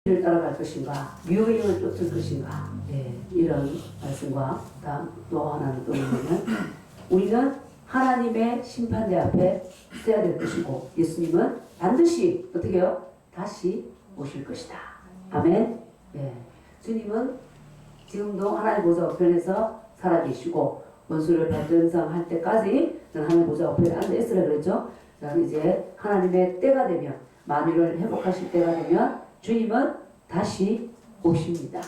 를 따라갈 것인가, 미워임을 쫓을 것인가. 이런 말씀과 또 하나는 또 뭐냐면 우리는 하나님의 심판대 앞에 서야 될 것이고 예수님은 반드시 어떻게 해요? 다시 오실 것이다. 아멘. 주님은 지금도 하나님 보좌 우편에서 살아계시고 원수를 발전상할 때까지 하나님 보좌 우편에 앉아 있으라 그랬죠. 자, 이제 하나님의 때가 되면 만유를 회복하실 때가 되면 주님은 다시 오십니다.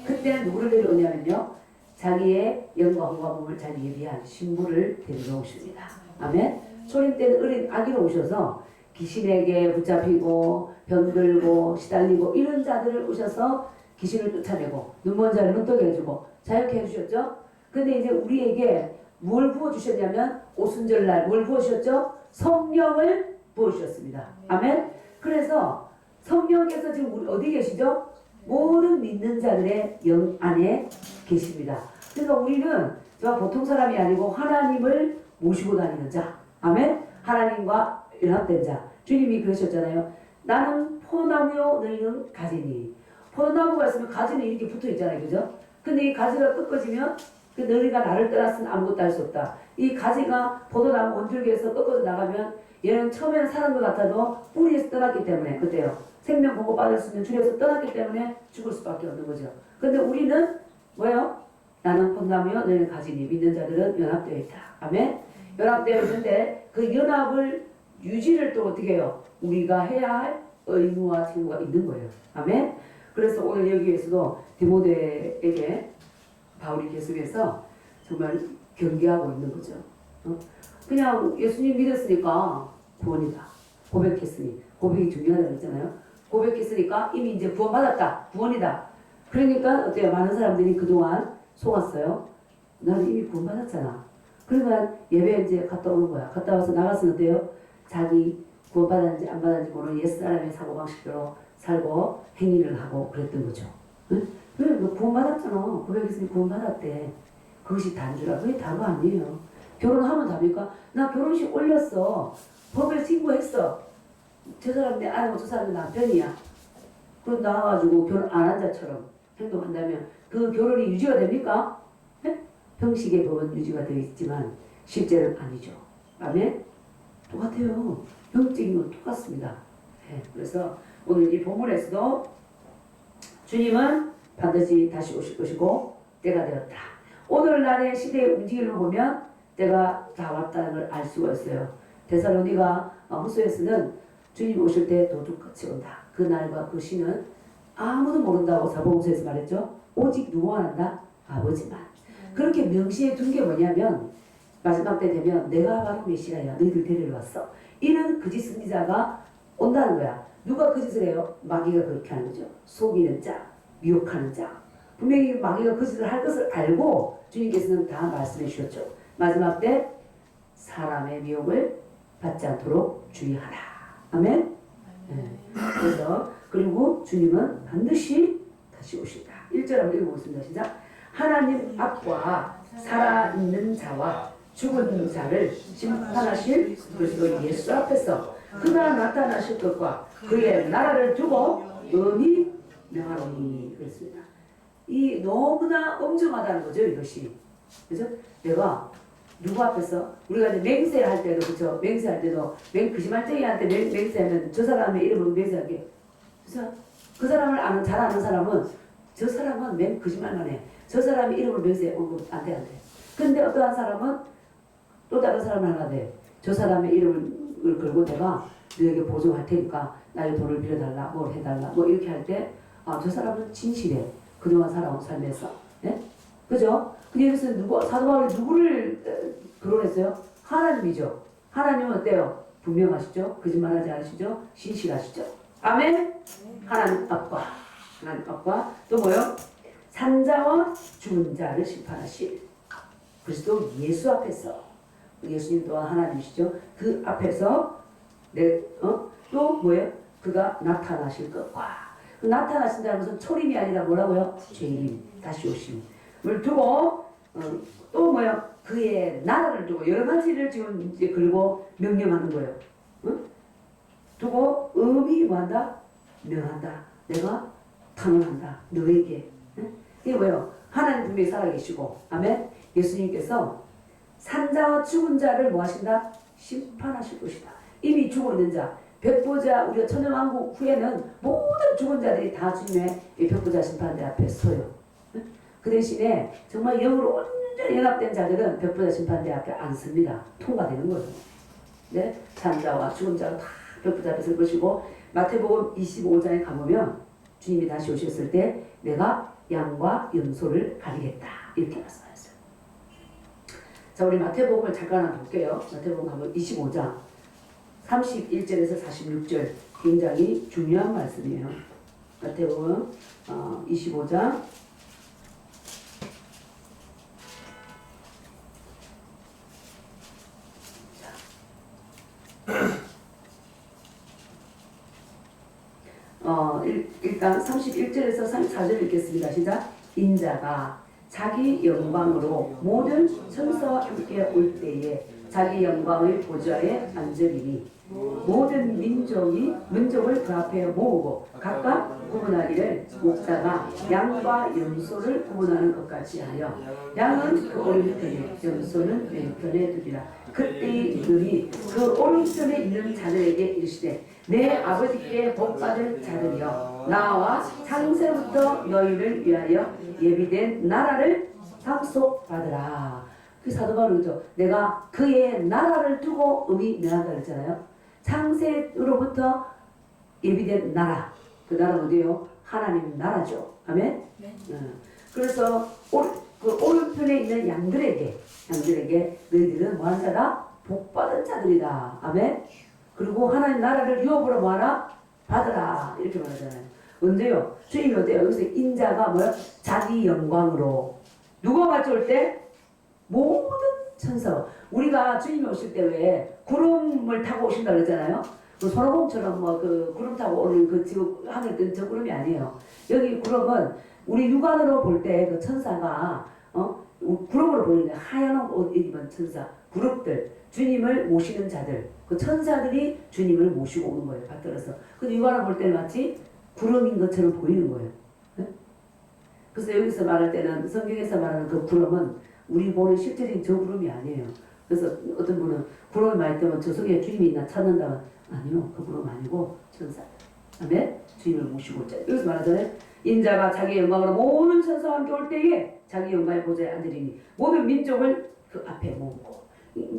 그때 누구를 데려오냐면요, 자기의 영광과 몸을 자기에 위한 신부를 데리러 오십니다. 아멘. 초림 때는 어린 아기로 오셔서 귀신에게 붙잡히고 병들고 시달리고 이런 자들을 오셔서 귀신을 쫓아내고 눈먼 자를 눈뜨게 해주고 자유케 해주셨죠. 근데 이제 우리에게 뭘 부어주셨냐면 오순절날 뭘 부어주셨죠? 성령을 부어주셨습니다. 아멘. 그래서 성령께서 지금 우리 어디 계시죠? 모든 믿는 자들의 영 안에 계십니다. 그러니까 우리는 저 보통 사람이 아니고 하나님을 모시고 다니는 자. 아멘. 하나님과 연합된 자. 주님이 그러셨잖아요. 나는 포도나무요 너희는 가지니. 포도나무가 있으면 가지는 이렇게 붙어 있잖아요. 그죠? 근데 이 가지가 꺾어지면 그 너희가 나를 떠났으면 아무것도 할 수 없다. 이 가지가 포도나무 원줄기에서 꺾어져 나가면 얘는 처음에는 사는 것 같아도 뿌리에서 떠났기 때문에 어때요? 생명 공급받을 수 있는 줄에서 떠났기 때문에 죽을 수밖에 없는 거죠. 근데 우리는 뭐예요? 나는 포도나무요 너희는 가지니. 믿는 자들은 연합되어 있다. 아멘. 연합되어 있는데 그 연합을 유지를 또 어떻게 해요? 우리가 해야 할 의무와 책무가 있는 거예요. 아멘. 그래서 오늘 여기에서도 디모데에게 바울이 계속해서 정말 경계하고 있는 거죠. 그냥 예수님 믿었으니까 구원이다. 고백했으니. 고백이 중요하다고 했잖아요. 고백했으니까 이미 이제 구원받았다. 구원이다. 그러니까 어때요? 많은 사람들이 그동안 속았어요. 나는 이미 구원받았잖아. 그러니까 예배 이제 갔다 오는 거야. 갔다 와서 나가서 어때요? 자기 구원받았는지 안 받았는지 모르는 옛사람의 사고방식대로 살고 행위를 하고 그랬던 거죠. 응? 그래, 너 구원받았잖아. 고백했으니 구원받았대. 그것이 단주라. 그게 다가 아니에요. 결혼하면 답니까? 나 결혼식 올렸어. 법에 신고했어. 저 사람 내 아내고 저 사람 내 남편이야. 그럼 나와가지고 결혼 안 한 자처럼 행동한다면 그 결혼이 유지가 됩니까? 네? 형식의 법은 유지가 되어 있지만 실제는 아니죠. 아멘? 똑같아요. 영적인 건 똑같습니다. 네. 그래서 오늘 이 본문에서도 주님은 반드시 다시 오실 것이고 때가 되었다. 오늘날의 시대의 움직임을 보면 때가 다 왔다는 걸 알 수가 있어요. 데살로니가 후서에서는 주님 오실 때 도둑같이 온다. 그 날과 그 시는 아무도 모른다고 사복음서에서 말했죠. 오직 누구만 안다? 아버지만. 그렇게 명시해 둔 게 뭐냐면 마지막 때 되면 내가 바로 메시아야. 너희들 데리러 왔어. 이런 거짓 선지자가 온다는 거야. 누가 거짓을 해요? 마귀가 그렇게 하는 거죠. 속이는 자, 미혹하는 자. 분명히 마귀가 거짓을 할 것을 알고 주님께서는 다 말씀해 주셨죠. 마지막 때 사람의 미혹을 받지 않도록 주의하라. 아멘? 네. 그래서 그리고 주님은 반드시 다시 오신다. 1절 한번 읽어보겠습니다. 시작. 하나님 앞과 살아있는 자와 죽은 자를 심판하실 그리스도 예수 앞에서 그가 나타나실 것과 그의 나라를 두고 은히 명하노니. 그랬습니다. 이 너무나 엄중하다는 거죠, 이것이. 그래서 내가 누구 앞에서 우리가 이제 맹세할 때도 그렇죠. 맹세할 때도 거짓말쟁이한테 맹세하면 저 사람의 이름으로 맹세하게. 그래서 그 사람을 잘 아는 사람은 저 사람은 거짓말만 해. 저 사람의 이름으로 맹세해. 안 돼, 안 돼. 근데 어떠한 사람은 또 다른 사람을 하나 돼. 저 사람의 이름을 걸고 내가 너에게 보증할 테니까 나의 돈을 빌려달라, 뭘 해달라, 뭐 이렇게 할 때, 저 사람은 진실해. 그동안 살아온 삶에서. 네? 그죠? 근데 여기서 사도 바울이 누구를 거론했어요? 하나님이죠. 하나님은 어때요? 분명하시죠? 거짓말하지 않으시죠? 신실하시죠? 아멘? 하나님 앞과 또 뭐요? 산자와 죽은 자를 심판하실 그리스도 예수 앞에서. 예수님 또한 하나님이시죠. 그 앞에서 또 뭐예요? 그가 나타나실 것과. 그 나타나신다는 것은 초림이 아니라 뭐라고요? 죄임, 다시 오심을 두고 또 뭐예요? 그의 나라를 두고 여러 가지를 지금 이제 걸고 명령하는 거예요. 응? 두고 음이 뭐한다? 명한다. 내가 탄원한다. 너에게. 이게 뭐예요? 하나님 분명히 살아계시고, 아멘. 예수님께서 산자와 죽은 자를 뭐 하신다? 심판하실 것이다. 이미 죽어 있는 자, 백보자, 우리가 천년왕국 후에는 모든 죽은 자들이 다 주님의 백보자 심판대 앞에 서요. 그 대신에 정말 영으로 온전히 연합된 자들은 백보자 심판대 앞에 안 섭니다. 통과되는 거죠. 네? 산자와 죽은 자가 다 백보자 앞에 설 것이고, 마태복음 25장에 가보면 주님이 다시 오셨을 때 내가 양과 염소를 가리겠다 이렇게 말씀하셨어요. 자, 우리 마태복음을 잠깐 한번 볼게요. 마태복음 가면 25장 31절에서 46절 굉장히 중요한 말씀이에요. 마태복음 25장 31절에서 34절 읽겠습니다. 시작. 인자가 자기 영광으로 모든 천사와 함께 올 때에 자기 영광의 보좌에 앉으리니 모든 민족을 그 앞에 모으고 각각 구분하기를 목자가 양과 염소를 구분하는 것 같이 하여 양은 그 오른편에 염소는 왼편에 두리라. 그때 이들이 그 오른편에 있는 자들에게 이르시되 내 아버지께 복받을 자들이여 나와 창세부터 너희를 위하여 예비된 나라를 상속받으라. 그 사도 바울이죠. 내가 그의 나라를 두고 의미 명한다 그랬잖아요. 창세로부터 예비된 나라. 그 나라가 어디요? 하나님 나라죠. 아멘? 네. 그래서 그 오른편에 있는 양들에게 너희들은 뭐하는 자다? 복받은 자들이다. 아멘? 그리고 하나님 나라를 유업으로 뭐하라? 받으라. 이렇게 말하잖아요. 언제요? 주님이 어때요? 여기서 인자가 뭐야? 자기 영광으로. 누가 같이 올 때? 모든 천사. 우리가 주님이 오실 때 왜 구름을 타고 오신다 그러잖아요. 그 손오공처럼 뭐 그 구름 타고 오는 그 지금 하늘 뜬 저 구름이 아니에요. 여기 구름은 우리 육안으로 볼 때 그 천사가 구름으로 보이는 하얀 옷 입은 천사, 그룹들, 주님을 모시는 자들, 그 천사들이 주님을 모시고 오는 거예요. 받들어서. 근데 육안으로 볼 때는 마치 구름인 것처럼 보이는 거예요. 네? 그래서 여기서 말할 때는 성경에서 말하는 그 구름은 우리 보는 실제적인 저 구름이 아니에요. 그래서 어떤 분은 구름을 말할 때면 저 속에 주님이 있나 찾는다면 아니요. 그 구름 아니고 천사들. 아멘? 주님을 모시고 있잖아요. 여기서 말하잖아요. 인자가 자기 영광으로 모든 천사와 함께 올 때에 자기 영광의 보좌에 앉으리니 모든 민족을 그 앞에 모으고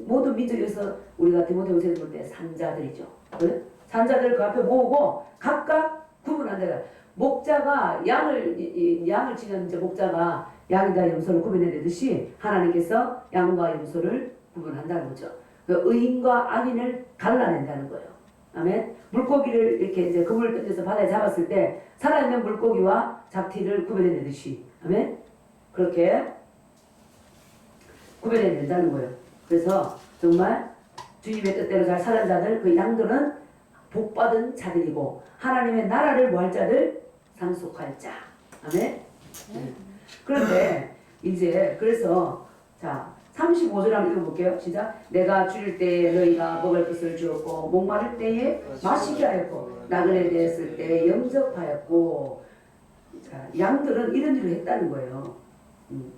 모든 민족에서 우리가 디모데후서에서 볼 때 산자들이죠. 네? 산자들을 그 앞에 모으고 각각 구분한 데가 목자가 양을 지는 이제 목자가 양과 염소를 구분해내듯이 하나님께서 양과 염소를 구분한다는 거죠. 그 의인과 악인을 갈라낸다는 거예요. 아멘. 물고기를 이렇게 이제 그물을 던져서 바다에 잡았을 때 살아있는 물고기와 잡티를 구별해내듯이 아멘. 그렇게 구별해낸다는 거예요. 그래서 정말 주님의 뜻대로 잘 사는 자들, 그 양들은 복받은 자들이고 하나님의 나라를 모할 자들, 상속할 자. 아멘. 그런데 이제 그래서 자 35절 한번 읽어볼게요. 시작. 내가 줄일 때에 너희가 먹을 것을 주었고 목마를 때에 마시게 하였고 나그네 되었을 때에 영접하였고. 자, 양들은 이런 일을 했다는 거예요.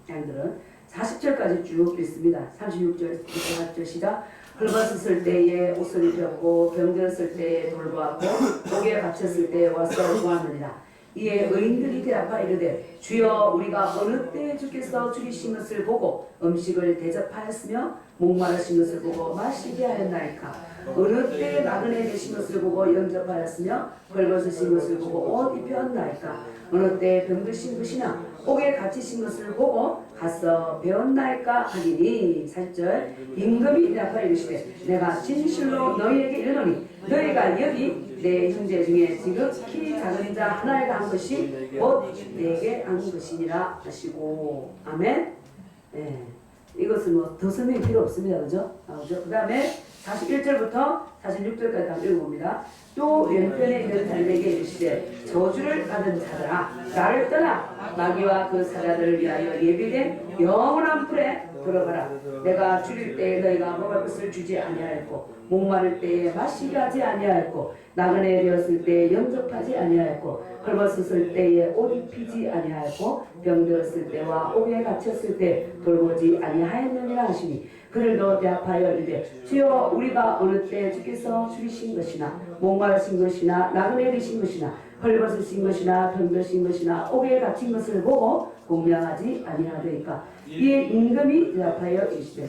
양들은 40절까지 쭉 읽습니다. 36절 40절 시작. 헐벗었을 때에 옷을 입혔고 병들었을 때에 돌보았고 옥에 갇혔을 때에 와서 구하느니라. 이에 의인들이 대답하 이르되 주여 우리가 어느 때에 주께서 줄이신 것을 보고 음식을 대접하였으며 목마르신 것을 보고 마시게 하였나이까. 어느 때에 나그네 되신 것을 보고 영접하였으며 벌벗으신 것을 보고 옷 입혔나이까. 어느 때에 병드신 것이나 옥에 갇히신 것을 보고 가서 배웠나이까 하리니. 4절 임금이 대답하여 이르시되 내가 진실로 너희에게 이르노니 너희가 여기 내 형제 중에 지극히 작은 자 하나에게 한 것이 곧 내게 한 것이니라 하시고. 아멘. 네. 이것은 뭐 더 설명이 필요 없습니다. 그죠? 그 다음에 41절부터 46절까지 한번 읽어봅니다. 또 왼편에 있는 자들에게 이르시되 저주를 받은 자들아 나를 떠나 마귀와 그 사자들을 위하여 예비된 영원한 불에 들어가라. 내가 줄일 때에 너희가 먹을 것을 주지 아니하였고 목마를 때에 마시게 하지 아니하였고 나그네 되었을 때에 영접하지 아니하였고 헐벗었을 때에 옷 입히지 아니하였고 병들었을 때와 옥에 갇혔을 때 돌보지 아니하였느니라 하시니 그를 더 대합하여 이르되 주여 우리가 어느 때 주께서 죽이신 것이나 목마르신 것이나 나그네 되신 것이나 헐벗으신 것이나 병드신 것이나 옥에 갇힌 것을 보고 공명하지 아니하더이까. 이에 임금이 대답하여 이르시되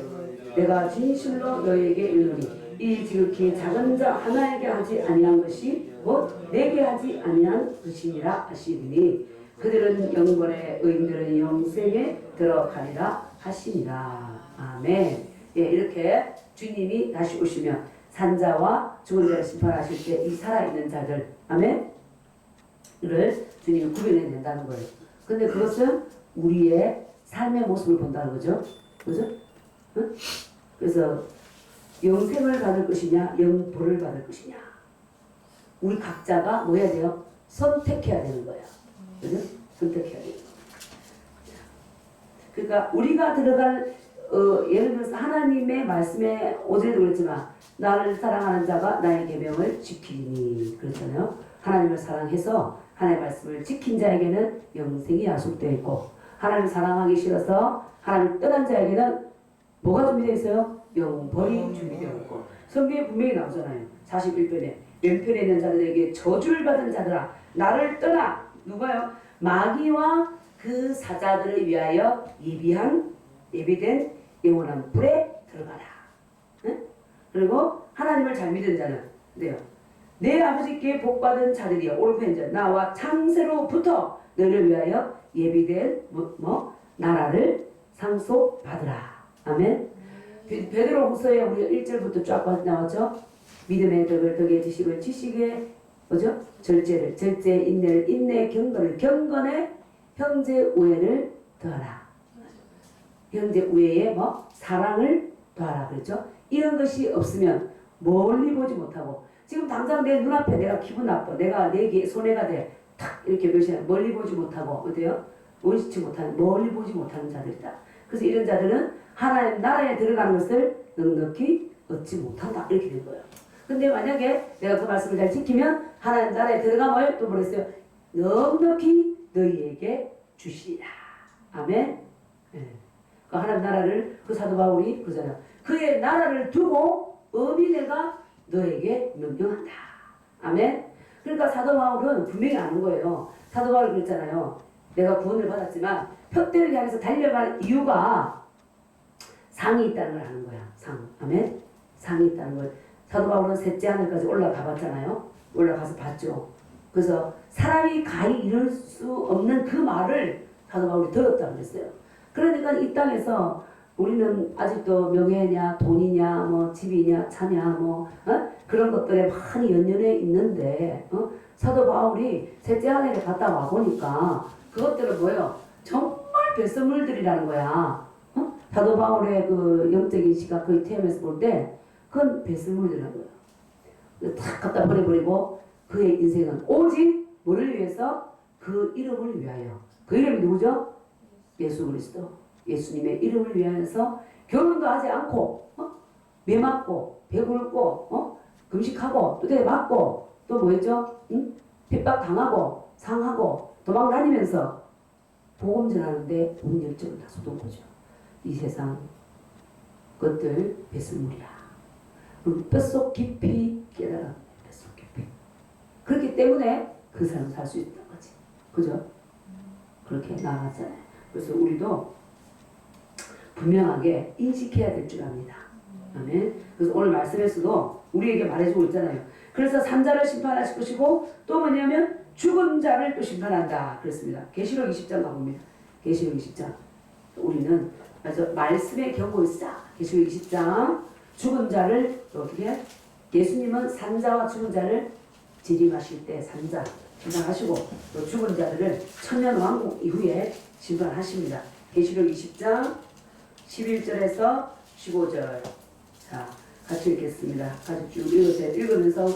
내가 진실로 너에게 이르노니 이 지극히 작은 자 하나에게 하지 아니한 것이 곧 내게 하지 아니한 것이니라 하시니 그들은 영권에 의인들은 영생에 들어가리라 하시니라. 아멘. 예, 이렇게 주님이 다시 오시면 산자와 죽은 자를 심판하실 때 이 살아있는 자들, 아멘, 를 주님이 구별해야 된다는 거예요. 근데 그것은 우리의 삶의 모습을 본다는 거죠. 그죠? 응? 그래서 영생을 받을 것이냐 영벌을 받을 것이냐 우리 각자가 뭐 해야 돼요? 선택해야 되는 거야. 그죠? 선택해야 되는 거야. 그러니까 우리가 들어갈 예를 들어서 하나님의 말씀에 어제도 그랬지만 나를 사랑하는 자가 나의 계명을 지키니 그렇잖아요. 하나님을 사랑해서 하나님의 말씀을 지킨 자에게는 영생이 약속되어 있고 하나님을 사랑하기 싫어서 하나님을 떠난 자에게는 뭐가 준비되어 있어요? 영벌이 준비되어 있고 성경에 분명히 나오잖아요. 41편에 왼편에 있는 자들에게 저주를 받은 자들아 나를 떠나 누가요? 마귀와 그 사자들을 위하여 예비된 영원한 불에 들어가라. 응? 그리고 하나님을 잘 믿은 자는 네요. 내 아버지께 복받은 자들이여 오른편자 나와 창세로부터 너를 위하여 예비된 나라를 상속받으라. 아멘. 베드로 후서에 우리 1절부터 쫙 나왔죠. 믿음의 덕을 덕에 지식을 지식에 뭐죠? 절제 인내를 인내 경건을 경건에 형제 우애를 더하라. 형제 우애에 사랑을 더하라 그랬죠. 이런 것이 없으면 멀리 보지 못하고 지금 당장 내 눈앞에 내가 기분 나빠 내가 내 손해가 돼 탁 이렇게 묘시하면 멀리 보지 못하고 어때요? 원시치 못하는 멀리 보지 못하는 자들이다. 그래서 이런 자들은 하나님 나라에 들어가는 것을 넉넉히 얻지 못한다 이렇게 된 거예요. 근데 만약에 내가 그 말씀을 잘 지키면 하나님 나라에 들어가면 또 뭐랬어요? 넉넉히 너희에게 주시리라. 아멘. 네. 그 하나님 나라를 그 사도 바울이 그잖아요. 그의 나라를 두고 엄히 내가 너에게 명령한다. 아멘. 그러니까 사도 바울은 분명히 아는 거예요. 사도 바울이 그랬잖아요. 내가 구원을 받았지만 푯대를 향해서 달려가는 이유가 상이 있다는 걸 아는 거야. 상. 아멘. 상이 있다는 걸. 사도 바울은 셋째 하늘까지 올라가 봤잖아요. 올라가서 봤죠. 그래서 사람이 가히 이룰 수 없는 그 말을 사도 바울이 들었다고 그랬어요. 그러니까 이 땅에서 우리는 아직도 명예냐 돈이냐 집이냐 차냐 그런 것들에 많이 연연해 있는데 사도 바울이 셋째 하늘에 갔다 와 보니까 그것들은 뭐예요? 정말 배설물들이라는 거야. 사도 바울의 그 영적인 시각 그 TM에서 볼 때 그건 배설물들이라는 거예요. 탁 갖다 버려버리고 그의 인생은 오직 뭐를 위해서? 그 이름을 위하여. 그 이름이 누구죠? 예수 그리스도. 예수님의 이름을 위하여서 결혼도 하지 않고 매 맞고 배 굶고 금식하고 또 대 맞고 또 뭐였죠? 핍박 당하고 상하고 도망 다니면서 복음 전하는데 온 열정을 다 쏟은 거죠. 이 세상 것들 배설물이야. 뼛속 깊이 깨달아. 뼛속 깊이. 그렇기 때문에 그 사람 살 수 있다는 거지. 그죠? 그렇게 나아가잖아요. 그래서 우리도 분명하게 인식해야 될 줄 압니다. 아멘. 그래서 오늘 말씀에서도 우리에게 말해주고 있잖아요. 그래서 산자를 심판하실 것이고 또 뭐냐면 죽은 자를 또 심판한다. 그랬습니다. 계시록 20장 가봅니다. 계시록 20장. 우리는 맞아 말씀의 경고에 싹 계시록 20장 죽은 자를 어떻게 예수님은 산자와 죽은 자를 재림하실 때 산자 심판하시고 또 죽은 자들을 천년왕국 이후에 심판하십니다. 계시록 20장 11절에서 15절. 자, 같이 읽겠습니다. 같이 쭉 읽으세요. 읽으면서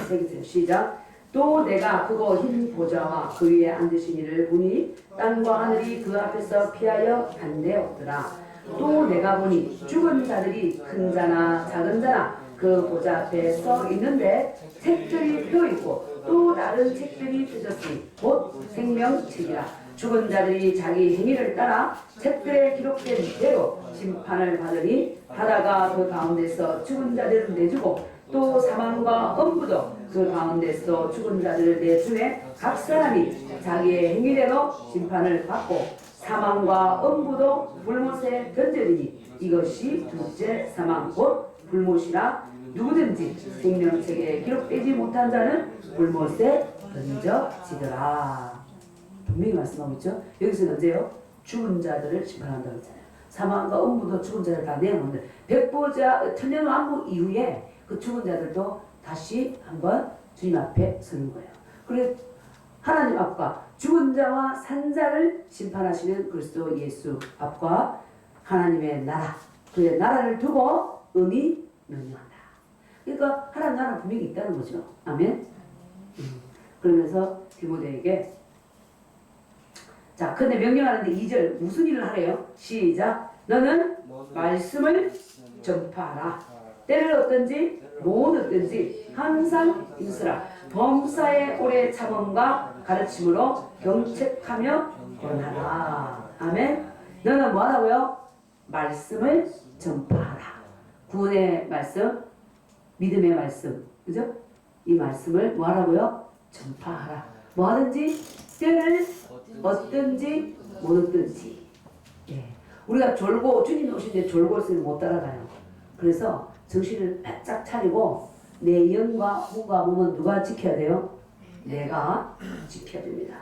새기세요. 시작. 또 내가 크고 흰 보좌와 그 위에 앉으신 이를 보니 땅과 하늘이 그 앞에서 피하여 한데 없더라. 또 내가 보니 죽은 자들이 큰 자나 작은 자나 그 보좌 앞에 서 있는데 책들이 펴 있고 또 다른 책들이 펴졌으니 곧 생명책이라. 죽은 자들이 자기 행위를 따라 책들에 기록된 대로 심판을 받으니 바다가 그 가운데서 죽은 자들을 내주고 또 사망과 엄부도 그 가운데서 죽은 자들을 내주매 각 사람이 자기의 행위대로 심판을 받고 사망과 엄부도 불못에 던져지니 이것이 둘째 사망 곧 불못이라. 누구든지 생명책에 기록되지 못한 자는 불못에 던져지더라. 분명히 말씀하고 있죠. 여기서는 언제요? 죽은 자들을 심판한다고 했잖아요. 사망과 엄부도 죽은 자들 다 내놓는데 백보자 천년왕국 이후에 그 죽은 자들도 다시 한번 주님 앞에 서는 거예요. 그래서 하나님 앞과 죽은 자와 산 자를 심판하시는 그리스도 예수 앞과 하나님의 나라, 그의 나라를 두고 은히 명령한다. 그러니까 하나님 나라는 분명히 있다는 거죠. 아멘. 그러면서 디모데에게 자, 근데 명령하는데 2절 무슨 일을 하래요? 시작. 너는 말씀을 전파하라. 때를 얻든지 못 얻든지 항상 인수라. 범사의 오래 참음과 가르침으로 경책하며 권하라. 아멘. 너는 뭐 하라고요? 말씀을 전파하라. 구원의 말씀, 믿음의 말씀, 그죠? 이 말씀을 뭐 하라고요? 전파하라. 뭐 하든지 때를 얻든지 못 얻든지. 예. 우리가 졸고 주님 오실 때 졸고 있으면 못 따라가요. 그래서 정신을 바짝 차리고 내 영과 혼과 몸은 누가 지켜야 돼요? 내가 지켜야 됩니다.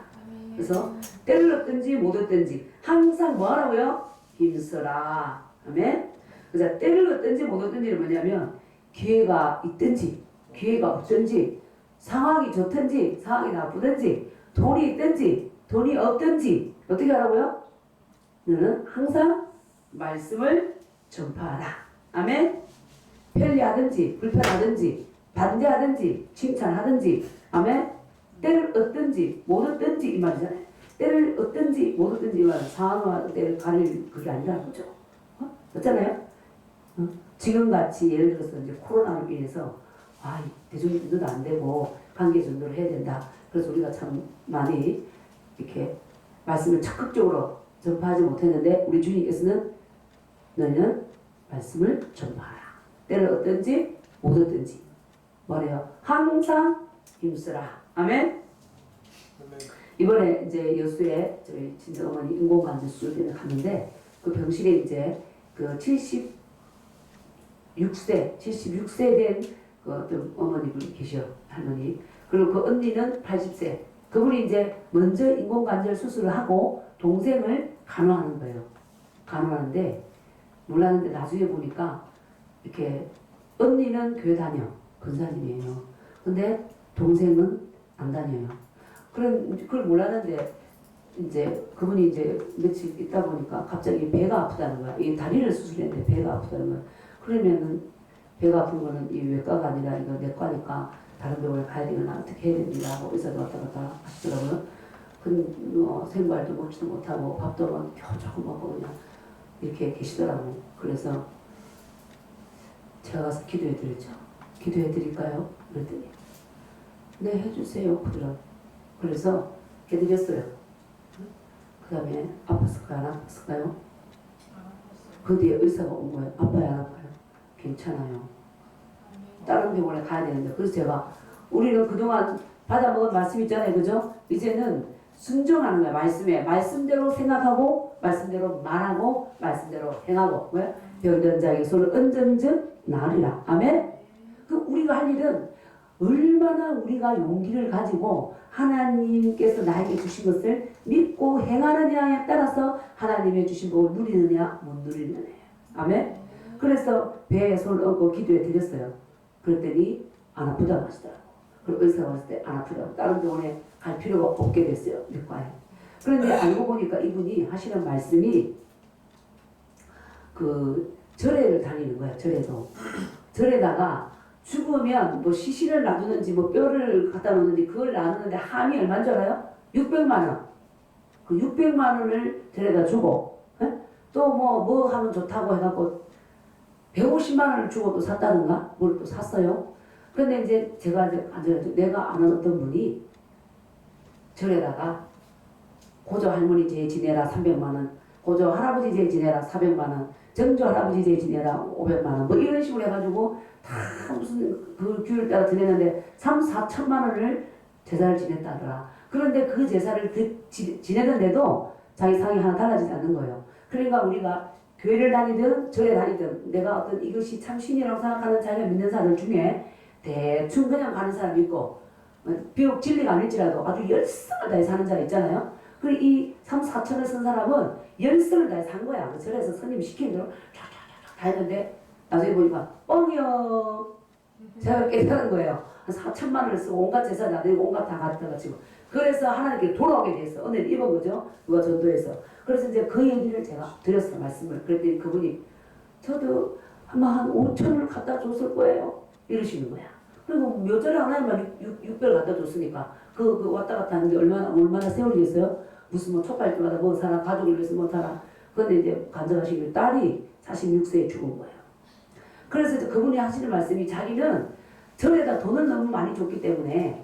그래서 때를 얻든지 못 얻든지 항상 뭐 하라고요? 힘써라. 아멘. 그래서 때를 얻든지 못 얻든지는 뭐냐면 기회가 있든지 기회가 없든지 상황이 좋든지 상황이 나쁘든지 돈이 있든지 돈이 없든지 어떻게 하라고요? 너는 항상 말씀을 전파하라. 아멘. 편리하든지 불편하든지 반대하든지 칭찬하든지 아멘. 때를 얻든지 못 얻든지 이 말이잖아요. 때를 얻든지 못 얻든지 이 말은 상황과 때를 가릴 그게 아니라는 거죠. 맞잖아요. 지금같이 예를 들어서 이제 코로나로 인해서 대중교통도 안 되고 관계 전도를 해야 된다. 그래서 우리가 참 많이 이렇게 말씀을 적극적으로 전파하지 못했는데 우리 주님께서는 너희는 말씀을 전파하라. 때를 얻든지 못 얻든지 뭐래요? 항상 힘쓰라. 아멘. 이번에 이제 여수에 저희 친정어머니 인공관절 수술 때문에 갔는데 그 병실에 이제 그 76세 된 그 어떤 어머니분이 계셔. 할머니. 그리고 그 언니는 80세. 그분이 이제 먼저 인공관절 수술을 하고 동생을 간호하는 거예요. 간호하는데 몰랐는데 나중에 보니까 이렇게 언니는 교회 다녀. 권사님이에요. 근데 동생은 안 다녀요. 그걸 몰랐는데 이제 그분이 이제 며칠 있다 보니까 갑자기 배가 아프다는 거야. 이 다리를 수술했는데 배가 아프다는 거야. 그러면은 배가 아픈 거는 이 외과가 아니라 이거 내과니까 다른 병원에 가야 되거나 어떻게 해야 됩니다 하고 의사도 왔다 갔다 하시더라고요. 생활도 먹지도 못하고 밥도 겨우 조금 먹고 그냥 이렇게 계시더라고요. 그래서 제가 가서 기도해 드렸죠. 기도해 드릴까요? 그랬더니 네 해주세요. 그러더라고요. 그래서 해드렸어요. 그 다음에 아팠을까요? 안 아팠을까요? 그 뒤에 의사가 온 거예요. 아파요? 안 아파요? 괜찮아요. 다른 병원에 가야 되는데 그래서 제가 우리는 그동안 받아먹은 말씀 있잖아요. 그죠? 이제는 순종하는 거야. 말씀에 말씀대로 생각하고 말씀대로 말하고 말씀대로 행하고 왜? 병든 자에게 손을 얹은즉 나으리라. 아멘. 우리가 할 일은 얼마나 우리가 용기를 가지고 하나님께서 나에게 주신 것을 믿고 행하느냐에 따라서 하나님의 주신 복을 누리느냐 못 누리느냐예요. 아멘. 그래서 배에 손을 얹고 기도해 드렸어요. 그랬더니 안 아프다고 하시더라고. 그리고 의사가 왔을 때 안 아프다고 다른 병원에 갈 필요가 없게 됐어요. 내과에. 그런데 알고 보니까 이분이 하시는 말씀이 그 절에를 다니는 거야. 절에도. 절에다가 죽으면 뭐 시신을 놔두는지 뭐 뼈를 갖다 놓는지 그걸 나누는데 함이 얼마인 줄 알아요? 600만 원. 그 600만 원을 데려다 주고 또 뭐 하면 좋다고 해갖고 150만 원을 주고 또 샀다는가? 뭘 또 샀어요. 그런데 이제 제가 내가 아는 어떤 분이 절에다가 고조 할머니 제 지내라 300만 원, 고조 할아버지 제 지내라 400만 원, 정조 할아버지 제 지내라 500만 원, 뭐 이런 식으로 해가지고 다 무슨 그 규율 따라 지내는데 3, 4천만 원을 제사를 지냈다더라. 그런데 그 제사를 지내는데도 자기 상이 하나 달라지지 않는 거예요. 그러니까 우리가 교회를 다니든 절에 다니든 내가 어떤 이것이 참 신이라고 생각하는 자기가 믿는 사람 중에 대충 그냥 가는 사람이 있고 비록 진리가 아닐지라도 아주 열성을 다해 사는 자가 있잖아요. 그리고 이 3, 4천을 쓴 사람은 열성을 다해 산 거야. 그 절에서 스님이 시키는 대로 쫙쫙쫙 다 했는데 나중에 보니까 뻥이요. 제가 깨달은 거예요. 한 4천만 원을 쓰고 온갖 재산 다 내고 온갖 다 갖다가 지고 그래서 하나님께 돌아오게 돼서 은혜를 입은 거죠. 누가 전도해서. 그래서 이제 그 얘기를 제가 드렸어요. 말씀을. 그랬더니 그분이 저도 아마 한 5천을 갖다 줬을 거예요. 이러시는 거야. 그리고 몇 절에 하나님만 6배를 갖다 줬으니까 그 왔다 갔다 하는데 얼마나 세월이겠어요? 무슨 뭐 촛발 때마다 뭐 사람 가족을 위해서 뭐 사람. 그런데 이제 간절하시길 딸이 46세에 죽은 거예요. 그래서 이제 그분이 하시는 말씀이 자기는 절에다 돈을 너무 많이 줬기 때문에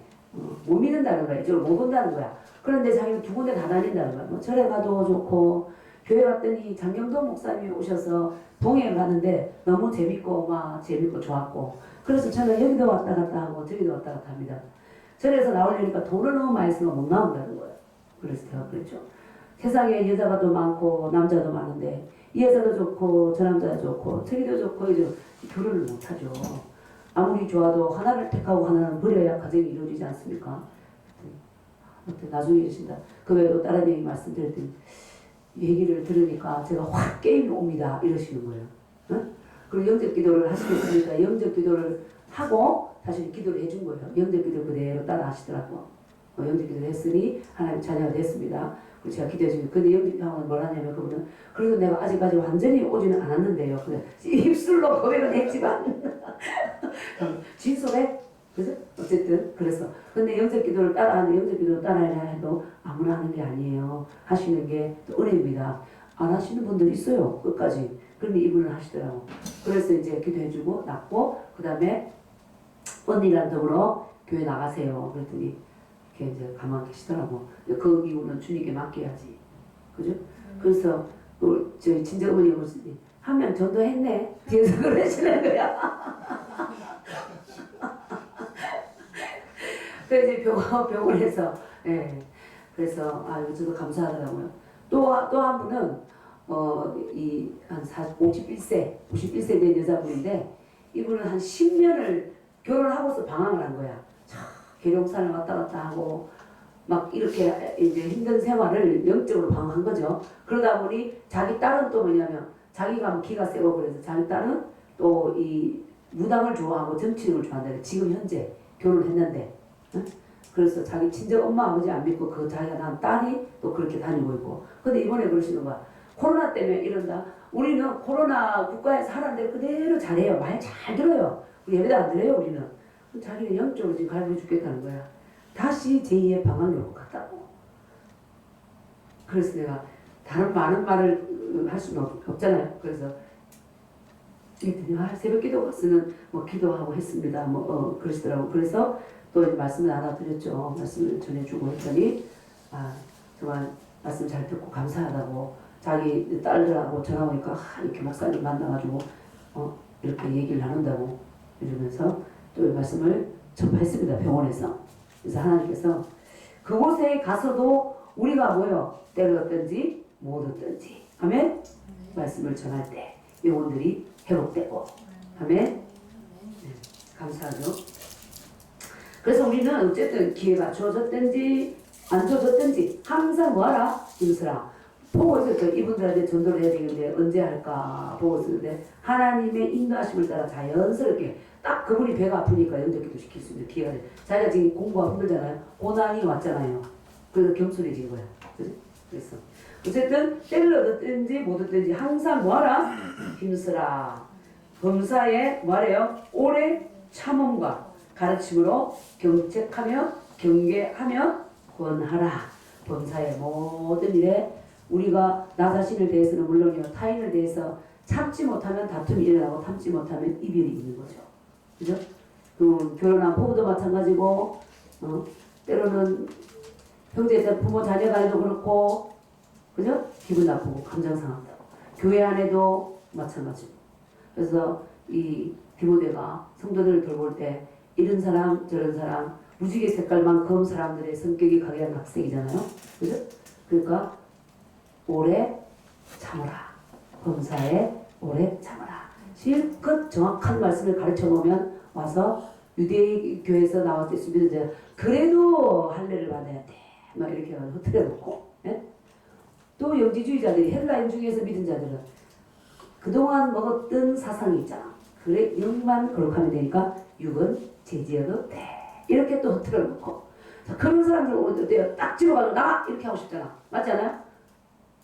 못 믿는다는 거야. 이쪽으로 못 온다는 거야. 그런데 자기는 두 군데 다 다닌다는 거야. 뭐 절에 가도 좋고 교회 갔더니 장경동 목사님이 오셔서 동해를 가는데 너무 재밌고 좋았고 그래서 저는 여기도 왔다 갔다 하고 저기도 왔다 갔다 합니다. 절에서 나오려니까 돈을 너무 많이 쓰면 못 나온다는 거예요. 그래서 제가 그랬죠. 세상에 여자가 더 많고 남자도 많은데 이 여자도 좋고 저 남자도 좋고 저기도 좋고 이제 결혼을 못하죠. 아무리 좋아도 하나를 택하고 하나는 버려야 가정이 이루어지지 않습니까? 나중에 이러신다. 그 외에도 다른 얘기 말씀드렸더니 얘기를 들으니까 제가 확 게임이 옵니다. 이러시는 거예요. 어? 그리고 영접 기도를 하시겠습니까? 영접 기도를 하고 다시 기도를 해준 거예요. 영접 기도 그대로 따라 하시더라고. 영접 기도를 했으니 하나님 자녀가 됐습니다. 그리고 제가 기도해 주니까 근데 영접 상황은 뭘 하냐면 그분은 그래도 내가 아직까지 완전히 오지는 않았는데요. 그냥 입술로 고백은 했지만 진솔해? 그죠? 어쨌든 그래서 근데 영접 기도를 따라하는 영접 기도를 따라야 해도 아무나 하는 게 아니에요. 하시는 게 또 은혜입니다. 안 하시는 분들 있어요. 끝까지. 그런데 이분은 하시더라고. 그래서 이제 기도해주고 낫고 그 다음에 언니랑 더불어 교회 나가세요. 그랬더니 이렇게 이제 가만히 계시더라고. 그 이유는 주님께 맡겨야지. 그죠? 그래서 저희 친정어머니가 무슨 한 명 전도했네. 뒤에서 그러시는 거야. 그래서 이제 병원에서 예. 그래서 저도 감사하더라고요. 또 한 분은 한 51세 된 여자분인데 이분은 한 10년을 결혼하고서 방황을 한 거야. 계룡산을 왔다 갔다 하고 막 이렇게 이제 힘든 생활을 영적으로 방황한 거죠. 그러다 보니 자기 딸은 또 뭐냐면 자기가 기가 세고 그래서 자기 딸은 또 이 무당을 좋아하고 정치를 좋아한다. 지금 현재 결혼했는데 응? 그래서 자기 친정 엄마 아버지 안 믿고 그 자기가 낳은 딸이 또 그렇게 다니고 있고 근데 이번에 그러시는 거야. 코로나 때문에 이런다. 우리는 코로나 국가에서 하라는 대로 그대로 잘해요. 말 잘 들어요. 우리 예배도 안 들어요 우리는. 자기는 영적으로 지금 갈고 죽겠다는 거야. 다시 제2의 방황으로 갔다고. 그래서 내가 다른 많은 말을 할 수는 없잖아요. 그래서 새벽 기도 갔으면 뭐 기도하고 했습니다. 그러시더라고. 그래서 또 이제 말씀을 나눠드렸죠. 말씀을 전해주고 했더니 정말 말씀 잘 듣고 감사하다고 자기 딸들하고 전화 오니까 이렇게 목사님 만나가지고 이렇게 얘기를 나눈다고 이러면서 또 이 말씀을 전파했습니다. 병원에서. 그래서 하나님께서 그곳에 가서도 우리가 때를 얻든지 못 얻든지 아멘? 말씀을 전할 때 영혼들이 회복되고 아멘? 네, 감사하죠. 그래서 우리는 어쨌든 기회가 주어졌든지 안 주어졌든지 항상 뭐하라? 힘쓰라. 보고 있을 때 이분들한테 전도를 해야 되는데 언제 할까 보고 있었는데 하나님의 인도하심을 따라 자연스럽게 딱 그분이 배가 아프니까 영접기도 시킬 수 있는 기회가 돼. 자기가 지금 공부하기 힘들잖아요. 고난이 왔잖아요. 그래서 겸손해진 거야. 그래서 어쨌든 때를 얻었든지 못 얻든지 항상 뭐하라? 힘쓰라. 범사에 뭐하래요? 오래 참음과 가르침으로 경책하며 경계하며 권하라. 범사의 모든 일에 우리가 나 자신을 대해서는 물론이요 타인을 대해서 참지 못하면 다툼이 일어나고 참지 못하면 이별이 있는 거죠. 그죠? 그 결혼한 부부도 마찬가지고 때로는 형제 부모 자녀 간에도 그렇고 그죠? 기분 나쁘고 감정 상한다고. 교회 안에도 마찬가지고. 그래서 이 디모데가 성도들을 돌볼 때 이런 사람 저런 사람 무지개 색깔만큼 사람들의 성격이 강한 학생이잖아요. 그죠? 그러니까 오래 참으라. 범사에 오래 참으라. 실컷 정확한 말씀을 가르쳐 놓으면 와서 유대교에서 나왔을 때 이제 그래도 할례를 받아야 돼. 막 이렇게 흐트려 놓고. 예? 또 영지주의자들이 헬라인 중에서 믿은 자들은 그동안 먹었던 사상이 있잖아. 그래 영만 거룩하면 되니까 육은 제지어도 돼. 이렇게 또 흐트러 놓고. 자, 그런 사람들 어때요? 딱 집어가지고 나가! 이렇게 하고 싶잖아. 맞지 않아요?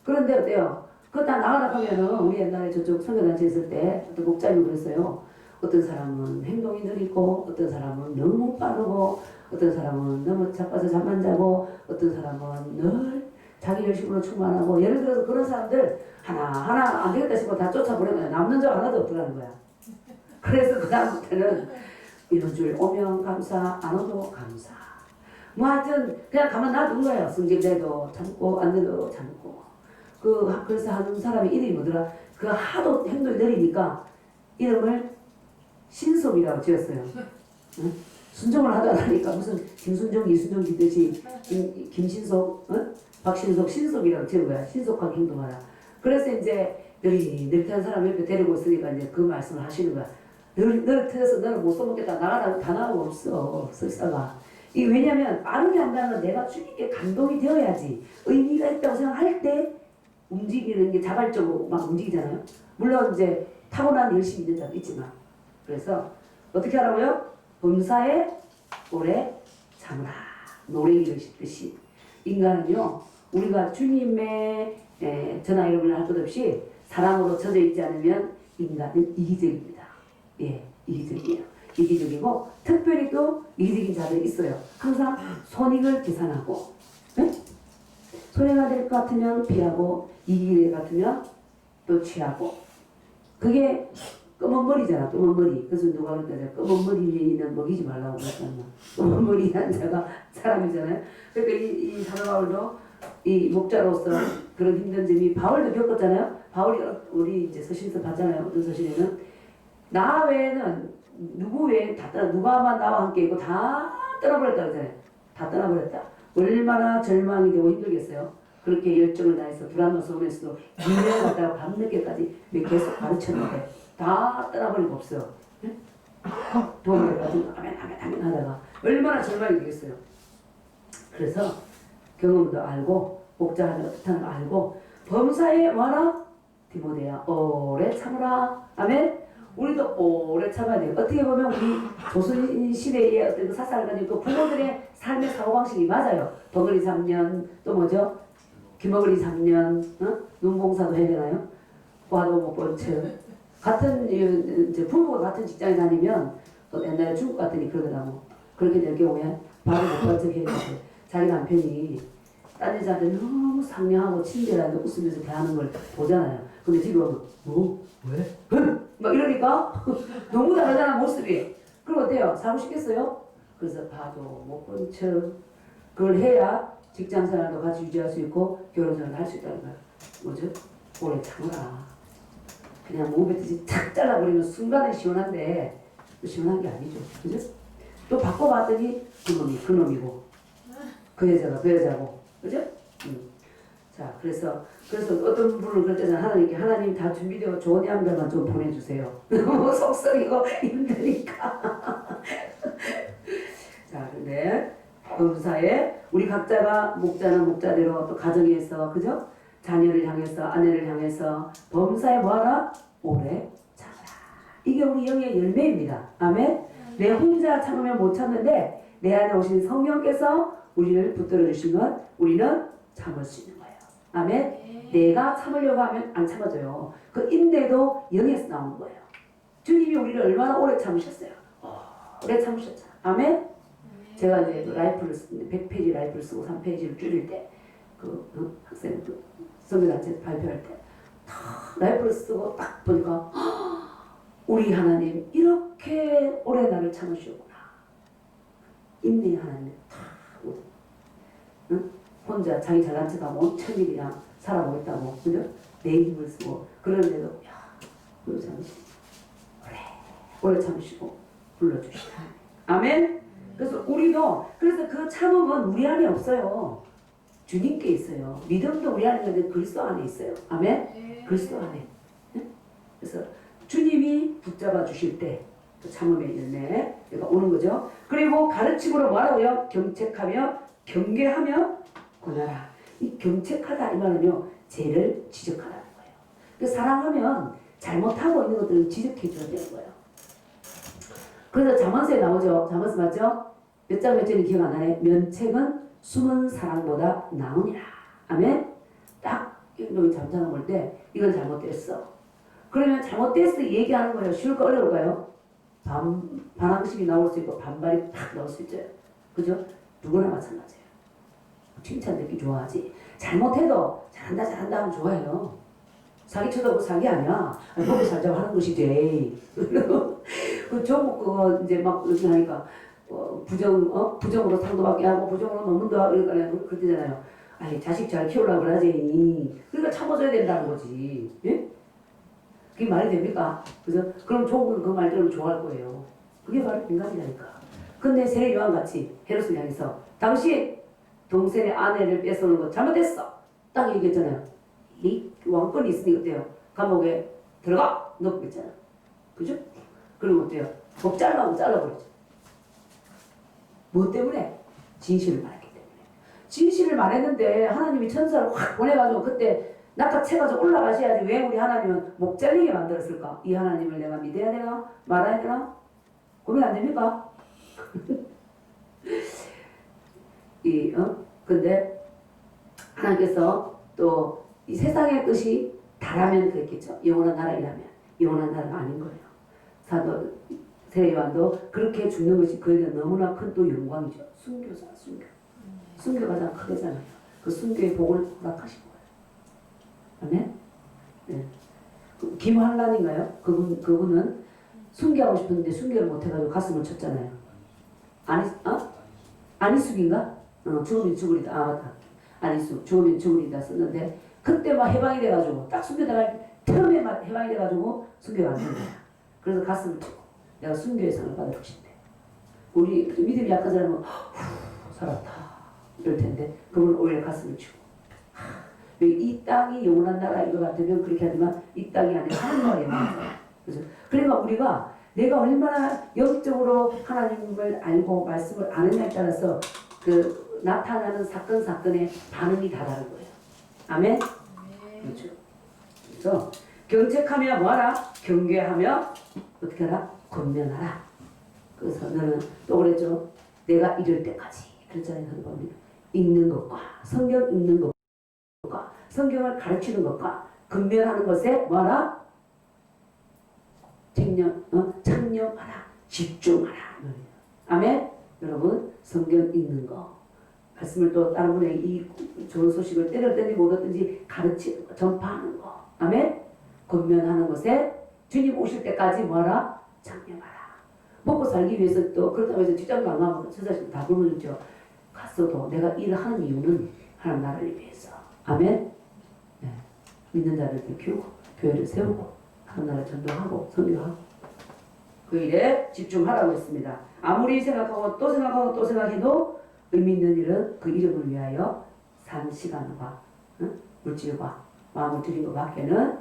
그런데 어때요? 그거 다 나가다 하면은 우리 옛날에 저쪽 선교단체 있을 때 어떤 목자님이 그랬어요. 어떤 사람은 행동이 느리고 어떤 사람은 너무 빠르고 어떤 사람은 너무 자빠서 잠만 자고 어떤 사람은 늘 자기 열심으로 충만하고 예를 들어서 그런 사람들 하나 안 되겠다 싶어 다 쫓아보내면 남는 자 하나도 없더라는 거야. 그래서 그 다음부터는 이런 줄 오면 감사 안 오도 감사 뭐 하여튼 그냥 가만 놔둔 거예요. 성질내도 참고 안 돼도 참고 그래서 하는 사람의 이름이 뭐더라? 그 하도 행동이 느리니까 이름을 신속이라고 지었어요. 응? 순종을 하도 안 하니까 무슨 김순종, 이순종 기듯이 김신속, 응? 박신속, 신속이라고 지은 거야. 신속하게 행동하라. 그래서 이제 느릿한 사람 옆에 데리고 있으니까 이제 그 말씀을 하시는 거야. 너를 틀어서 너를 못 써먹겠다. 나가라고 다 나가고 없어. 설사가. 이게 왜냐면 빠르게 한다는 건 내가 주님께 감동이 되어야지. 의미가 있다고 생각할 때 움직이는 게 자발적으로 막 움직이잖아요. 물론 이제 타고난 열심히 있는 자도 있지만. 그래서 어떻게 하라고요? 범사에 오래 참으라. 노래기를 씹듯이. 인간은요. 우리가 주님의 전화 이름을 할 것 없이 사랑으로 젖어 있지 않으면 인간은 이기적입니다. 예, 이기적이에요. 이기적이고 특별히 또 이기적인 자들이 있어요. 항상 손익을 계산하고 네? 손해가 될 것 같으면 피하고 이기게 될 것 같으면 또 취하고 그게 검은 머리잖아. 검은 머리. 그래서 누가 그랬잖아요. 검은 머리는 먹이지 말라고 그랬잖아. 검은 머리 한 자가 사람이잖아요. 그러니까 이 사도 바울도 이 목자로서 그런 힘든 점이 바울도 겪었잖아요. 바울이 우리 이제 서신서 봤잖아요. 어떤 서신에는 나 외에는 누구 외에 다 떠나 누가만 나와 함께 있고 다 떠나버렸다 그러잖아요. 다 떠나버렸다. 얼마나 절망이 되고 힘들겠어요. 그렇게 열정을 다해서 불안한 소원에서도 2년 갔다가 밤늦게까지 계속 가르쳤는데 다 떠나버리고 없어요. 네? 도움을 가지고 아멘 하다가 얼마나 절망이 되겠어요. 그래서 경험도 알고 목자하는 어떻다는 거 알고 범사에 와라 디모데야 오래 참으라. 아멘. 우리도 오래 참아야 돼요. 어떻게 보면 우리 조선 시대의 어떤 그 사상을 가지고 부모들의 삶의 사고방식이 맞아요. 버거리 3년 또 뭐죠? 귀머거리 3년 눈봉사도 해야 되나요? 과도 못 본 채 같은 이제 부부가 같은 직장에 다니면 또 옛날에 중국 같으니 그러더라고. 그렇게 될 경우에 바로 못 본 척 해야 돼. 자기 남편이 딴 여자한테 너무 상냥하고 친절하게 웃으면서 대하는 걸 보잖아요. 근데 지금 뭐? 왜? 막 이러니까 너무 다르잖아 모습이. 그럼 어때요? 사고 싶겠어요? 그래서 봐도 못 본 척 그걸 해야 직장생활도 같이 유지할 수 있고 결혼생활도 할 수 있다는 거야. 뭐죠? 오래 참으라. 그냥 몸뱉듯이 탁 잘라버리면 순간에 시원한데 시원한 게 아니죠. 그죠? 또 바꿔봤더니 그 놈이고 그 여자가 그 여자고 그죠? 자 그래서 어떤 분은 그랬잖아요. 하나님께 하나님 다 준비되어 좋은 양들만 좀 보내주세요. 너무 속썩이고 힘드니까. 자 근데 범사에 우리 각자가 목자는 목자대로 또 가정에서 그죠? 자녀를 향해서 아내를 향해서 범사에 뭐하라? 오래 참아라. 이게 우리 영의 열매입니다. 아멘. 내 혼자 참으면 못 참는데 내 안에 오신 성령께서 우리를 붙들어 주시면 우리는 참을 수 있는 거예요. 아멘. 내가 참으려고 하면 안 참아져요. 그 인내도 영에서 나오는 거예요. 주님이 우리를 얼마나 오래 참으셨어요. 오래 참으셨잖아. 아멘. 제가 이제 그 라이프를 100페이지 라이프를 쓰고 3페이지를 줄일 때 그 학생 선배한테 발표할 때 라이프를 쓰고 딱 보니까 우리 하나님 이렇게 오래 나를 참으시구나. 인내 하나님 다 응? 혼자 자기 잘난 척하고 천리 그냥 살아보겠다고 그죠? 내 힘을 쓰고 그러는데도 야 오래 참으시고 오래 참으시고 불러주시다. 아멘. 그래서 우리도 그래서 그 참음은 우리 안에 없어요. 주님께 있어요. 믿음도 우리 안에 있는데 그리스도 안에 있어요. 아멘. 그리스도 안에. 그래서 주님이 붙잡아 주실 때 그 참음의 열매가 오는 거죠. 그리고 가르침으로 뭐라고요? 경책하며 경계하며 권하라. 이 경책하다 이 말은요, 죄를 지적하라는 거예요. 그 사랑하면 잘못하고 있는 것들을 지적해 줘야 되는 거예요. 그래서 잠언서에 나오죠. 잠언서 맞죠? 몇 장 몇 절이 기억 안 나네. 면책은 숨은 사랑보다 나으니라. 아멘. 딱 여기 잠자는 볼 때 이건 잘못됐어. 그러면 잘못됐어 얘기하는 거예요. 쉬울까 어려울까요? 반항심이 나올 수 있고 반발이 탁 나올 수 있죠. 그죠? 누구나 마찬가지예요. 칭찬 듣기 좋아하지. 잘못해도 잘한다 잘한다 하면 좋아해요. 사기 쳐다보고 사기 아니야. 보고 살자고 하는 것이지. 그 조국 그거 이제 막 이렇게 하니까 부정으로 상도받게 하고 부정으로 논문도 하고 이러니까 그러잖아요. 아니 자식 잘 키우려고 그러지. 그러니까 참아줘야 된다는 거지. 예? 그게 말이 됩니까? 그죠? 그럼 조국은 그 말대로 좋아할 거예요. 그게 바로 인간이라니까. 근데 세례 요한같이 헤롯을 향해서 당시 동생의 아내를 뺏어오는 거 잘못했어. 딱 얘기했잖아요. 이 왕권이 있으니 어때요? 감옥에 들어가! 넣고 있잖아. 그죠? 그리고 어때요? 목 잘라고 잘라버리죠. 뭐 때문에? 진실을 말했기 때문에. 진실을 말했는데 하나님이 천사를 확 보내가지고 그때 낚아채가지고 올라가셔야지. 왜 우리 하나님은 목 잘리게 만들었을까? 이 하나님을 내가 믿어야 되나? 말아야 되나? 고민 안 됩니까? 근데 하나님께서 또 이 세상의 뜻이 다라면 그랬겠죠. 영원한 나라이라면. 영원한 나라가 아닌 거예요. 사도 세례 요한도 그렇게 죽는 것이 그에게 너무나 큰 또 영광이죠. 순교잖아, 순교. 순교가 가장 크잖아요. 그 순교의 복을 허락하신 거예요. 아멘? 네. 김환란인가요? 그분은 순교하고 싶었는데 순교를 못해가지고 가슴을 쳤잖아요. 안희숙인가? 죽으면 죽으리다. 아, 맞다. 안희숙. 죽으면 죽으리다 썼는데, 그때 막 해방이 돼가지고, 딱 순교다가 처음에 막 해방이 돼가지고, 순교가 안 된 거야. 그래서 가슴을 치고, 내가 순교의 상을 받을 것인데. 우리 믿음이 약한 사람은, 살았다. 이럴 텐데, 그분은 오히려 가슴을 치고. 이 땅이 영원한 나라인 것 같으면 그렇게 하지만, 이 땅이 아니라 하늘나라에 영원한 그죠? 그러니까 우리가 내가 얼마나 영적으로 하나님을 알고 말씀을 아느냐에 따라서 그 나타나는 사건의 반응이 다 다른 거예요. 아멘? 그렇죠. 그래서 경책하며 뭐하라? 경계하며 어떻게 하라? 권면하라. 그래서 너는 또 그랬죠. 내가 이럴 때까지. 그랬잖아요. 읽는 것과 성경 읽는 것과 성경을 가르치는 것과 권면하는 것에 뭐하라? 창념하라. 집중하라. 아멘? 여러분 성경 읽는 거 말씀을 또 다른 분에게 이 좋은 소식을 때렸든지 못했든지 가르치는 거 전파하는 거 아멘? 권면하는 것에 주님 오실 때까지 뭐하라? 창념하라. 먹고 살기 위해서 또 그렇다고 해서 직장도 안 가고 천사식 다 굶어주죠. 갔어도 내가 일을 하는 이유는 하나님 나라를 위해서 아멘? 네. 믿는 자들을 키우고 교회를 세우고 하나님 나라 전도하고 선교하고 그 일에 집중하라고 했습니다. 아무리 생각하고 또 생각하고 또 생각해도 의미 있는 일은 그 이름을 위하여 산 시간과 물질과 마음을 드린 것 밖에는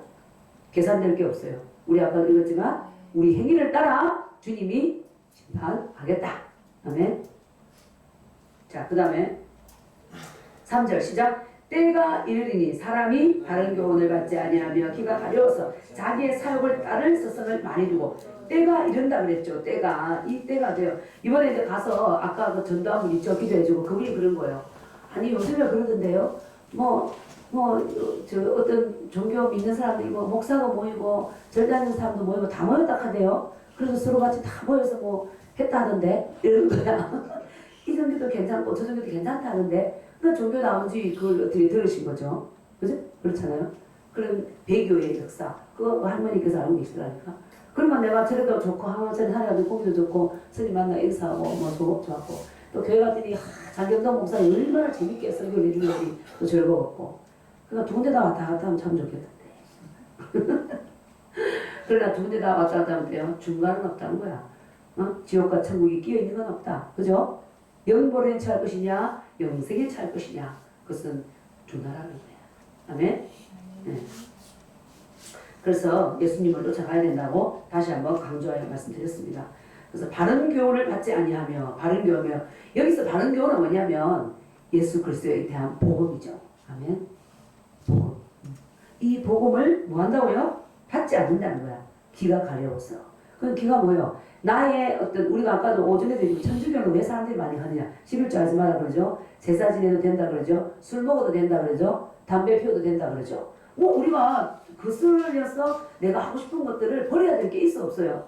계산될 게 없어요. 우리 아까 읽었지만 우리 행위를 따라 주님이 심판하겠다. 아멘. 자, 그 다음에 3절 시작. 때가 이르리니 사람이 바른 교훈을 받지 아니하며 귀가 가려워서 자기의 사욕을 따를 서성을 많이 두고 때가 이른다 그랬죠. 이 때가 돼요. 이번에 이제 가서 아까 그 전도한 분 있죠. 기도해주고 그분이 그런 거예요. 아니 요즘에 그러던데요. 저 어떤 종교 믿는 사람들이 목사가 모이고 절다하는 사람도 모이고 다 모였다 하대요. 그래서 서로 같이 다 모여서 했다 하던데 이러는 거야. 이 종교도 괜찮고 저 종교도 괜찮다 하는데 그 종교 나온 지 그걸 어떻게 들으신 거죠? 그죠? 그렇잖아요. 그런 배교의 역사. 그거 할머니께서 알고 계시더라니까. 그러면 내가 저래도 좋고, 저래 하나도 공기도 좋고, 스님 만나 인사하고, 뭐 좋았고, 또 교회 갔더니, 장경동 목사님 얼마나 재밌게 설교를 해주는지 또 즐거웠고. 그러니까 두 군데 다 왔다 갔다 하면 참 좋겠던데. 그러나 두 군데 다 왔다 갔다 하면 돼요. 중간은 없다는 거야. 지옥과 천국이 끼어 있는 건 없다. 그죠? 영보로에 처할 것이냐, 영생에 처할 것이냐. 그것은 주나라는 거야. 아멘? 네. 그래서 예수님을 쫓아가야 된다고 다시 한번 강조하여 말씀드렸습니다. 그래서 바른 교훈을 받지 아니하며, 바른 교훈이며, 여기서 바른 교훈은 뭐냐면 예수 그리스도에 대한 복음이죠. 아멘? 복음. 이 복음을 뭐 한다고요? 받지 않는다는 거야. 귀가 가려워서. 그럼 귀가 뭐예요? 나의 어떤, 우리가 아까도 오전에도 얘기했고, 천주교는 왜 사람들이 많이 가느냐? 11조 하지 마라 그러죠? 제사 지내도 된다 그러죠? 술 먹어도 된다 그러죠? 담배 피워도 된다 그러죠? 뭐 우리가 거슬려서 내가 하고 싶은 것들을 버려야 될 게 있어 없어요?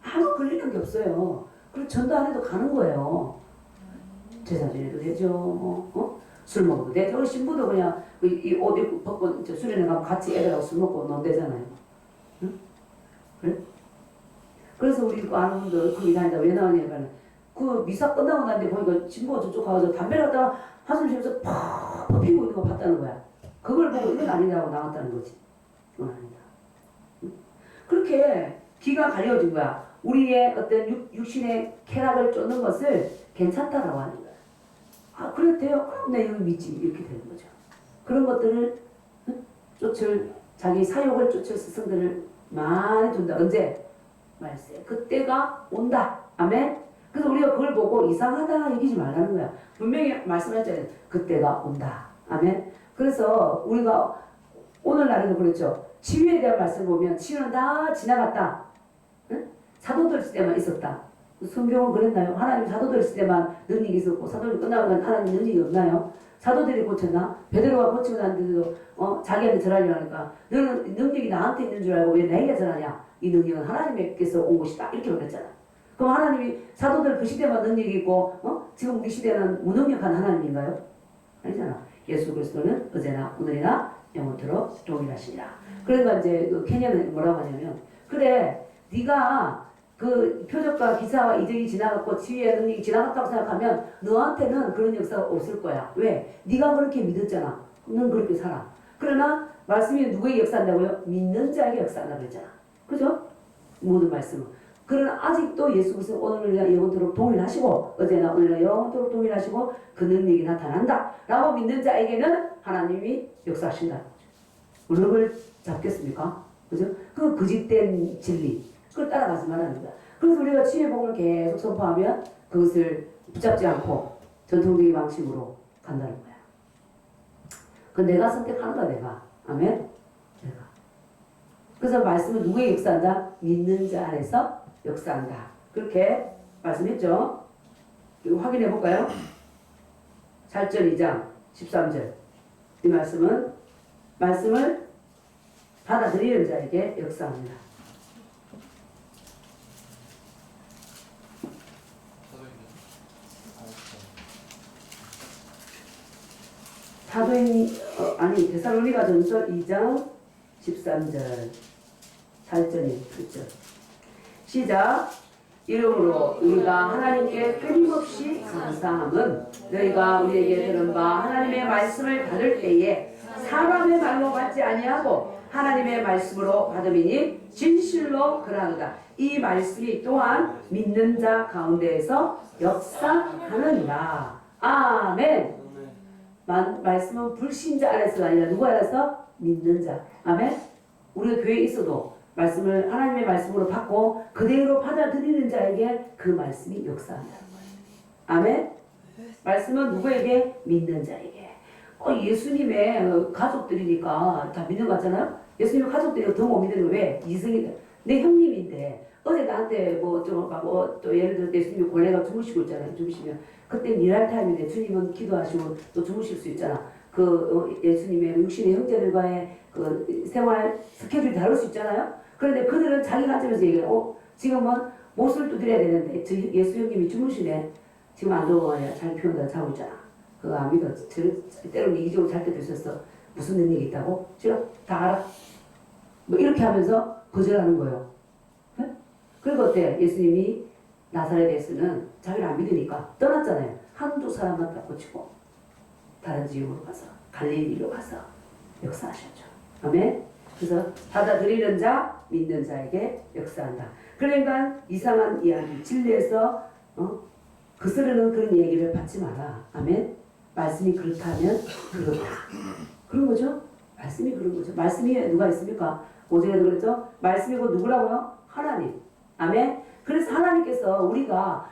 아무 걸리는 게 없어요. 그리고 전도 안 해도 가는 거예요. 제사 지내도 되죠. 술 먹어도 되죠. 우리 신부도 그냥 이 옷 입고 벗고 수련회 가면 같이 애들하고 술 먹고 논대잖아요. 응? 그래? 그래서 우리 그 아는 분들 거기 다닌다 왜 나오냐니까 그 미사 끝나고 난데 보니까 신부가 저쪽 가서 담배를 갖다가 한숨 쉬면서 팍 피우고 있는 거 봤다는 거야. 그걸 보고 이건 아니라고 나왔다는 거지. 이건 아니다. 응? 그렇게 귀가 가려워진 거야. 우리의 어떤 육신의 쾌락을 쫓는 것을 괜찮다라고 하는 거야. 아, 그래도 돼요? 그럼 내 이거 믿지. 이렇게 되는 거죠. 그런 것들을 쫓을, 자기 사욕을 쫓을 스승들을 많이 둔다. 언제? 말세. 그때가 온다. 아멘? 그래서 우리가 그걸 보고 이상하다 얘기지 말라는 거야. 분명히 말씀하셨잖아요. 그때가 온다. 아멘? 그래서 우리가 오늘날에도 그랬죠. 치유에 대한 말씀 보면 치유는 다 지나갔다. 응? 사도들 시대만 있었다. 성경은 그랬나요? 하나님 사도들 시대만 능력이 있었고 사도들 끝나면 하나님 능력이 없나요? 사도들이 고쳤나? 베드로가 고치고 났는데도 자기한테 전하려고 하니까 너는 능력이 나한테 있는 줄 알고 왜 내게 전하냐? 이 능력은 하나님께서 온 것이다. 이렇게 말했잖아. 그럼 하나님이 사도들 그 시대만 능력이 있고 지금 우리 시대는 무능력한 하나님인가요? 아니잖아. 예수 그리스도는 어제나 오늘이나 영원토록 동일하시니라. 그러니까 이제 그 케냐는 뭐라고 하냐면 그래 네가 그 표적과 기사와 이적이 지나갔고 치유의 능력이 지나갔다고 생각하면 너한테는 그런 역사가 없을 거야. 왜? 네가 그렇게 믿었잖아. 넌 그렇게 살아. 그러나 말씀이 누구에게 역사한다고요? 믿는 자에게 역사한다고 그랬잖아. 그죠? 모든 말씀은. 그러나 아직도 예수 그리스도 오늘이나 영원토록 동일하시고 어제나 오늘이나 영원토록 동일하시고 그 능력이 나타난다 라고 믿는 자에게는 하나님이 역사하신다. 어느 걸 잡겠습니까? 그죠? 그 거짓된 진리 그걸 따라가지 말라는 거야. 그래서 우리가 치유의 복음을 계속 선포하면 그것을 붙잡지 않고 전통적인 방식으로 간다는 거야. 그 내가 선택하는 거야 내가. 아멘? 내가. 그래서 말씀은 누구의 역사한다? 믿는 자 안에서 역사한다. 그렇게 말씀했죠. 이거 확인해 볼까요? 살전 2장 13절 이 말씀을 받아들이는 자에게 역사합니다. 사도행 데살로니가전서 2장 13절 살전이 그렇죠. 시작. 이러므로 우리가 하나님께 끊임없이 감사함은 너희가 우리에게 들은 바 하나님의 말씀을 받을 때에 사람의 말로 받지 아니하고 하나님의 말씀으로 받음이니 진실로 그러하도다. 이 말씀이 또한 믿는 자 가운데에서 역사하느니라. 아멘. 말씀은 불신자 안에서가 아니라 누구 안에서? 믿는 자. 아멘. 우리가 교회에 있어도 말씀을 하나님의 말씀으로 받고 그대로 받아들이는 자에게 그 말씀이 역사한다는 거예요. 아멘. 말씀은 누구에게? 믿는 자에게. 예수님의 가족들이니까 다 믿는 거 같잖아요. 예수님의 가족들이 더 못 믿는 거 왜? 이승이 내 형님인데 어제 나한테 뭐 좀 하고 또 예를 들어 예수님이 고뇌가 주무시고 있잖아요. 주무시면 그때 일할 타임인데 주님은 기도하시고 또 주무실 수 있잖아. 그 예수님의 육신의 형제들과의 그 생활 스케줄이 다를 수 있잖아요. 그런데 그들은 자기 관점에서 얘기해요. 지금은 못을 두드려야 되는데 예수 형님이 주무시네. 지금 안 좋은 거야. 잘 피운다 자고 있잖아. 그거 안 믿어. 때로는 이기적으로 살 때도 있었어. 무슨 능력이 있다고? 제가 다 알아. 뭐 이렇게 하면서 거절하는 거예요. 네? 그리고 어때? 예수님이 나사렛에서는 자기를 안 믿으니까 떠났잖아요. 한두 사람만 딱 고치고 다른 지역으로 가서 갈릴리로 가서 역사하셨죠. 아멘. 그래서 받아들이는 자, 믿는 자에게 역사한다. 그러니까 이상한 이야기, 진리에서 거스르는 그런 얘기를 받지 마라. 아멘. 말씀이 그렇다면 그렇다. 그런 거죠. 말씀이 그런 거죠. 말씀이 누가 있습니까? 오전에도 그랬죠. 말씀이고 누구라고요? 하나님. 아멘. 그래서 하나님께서 우리가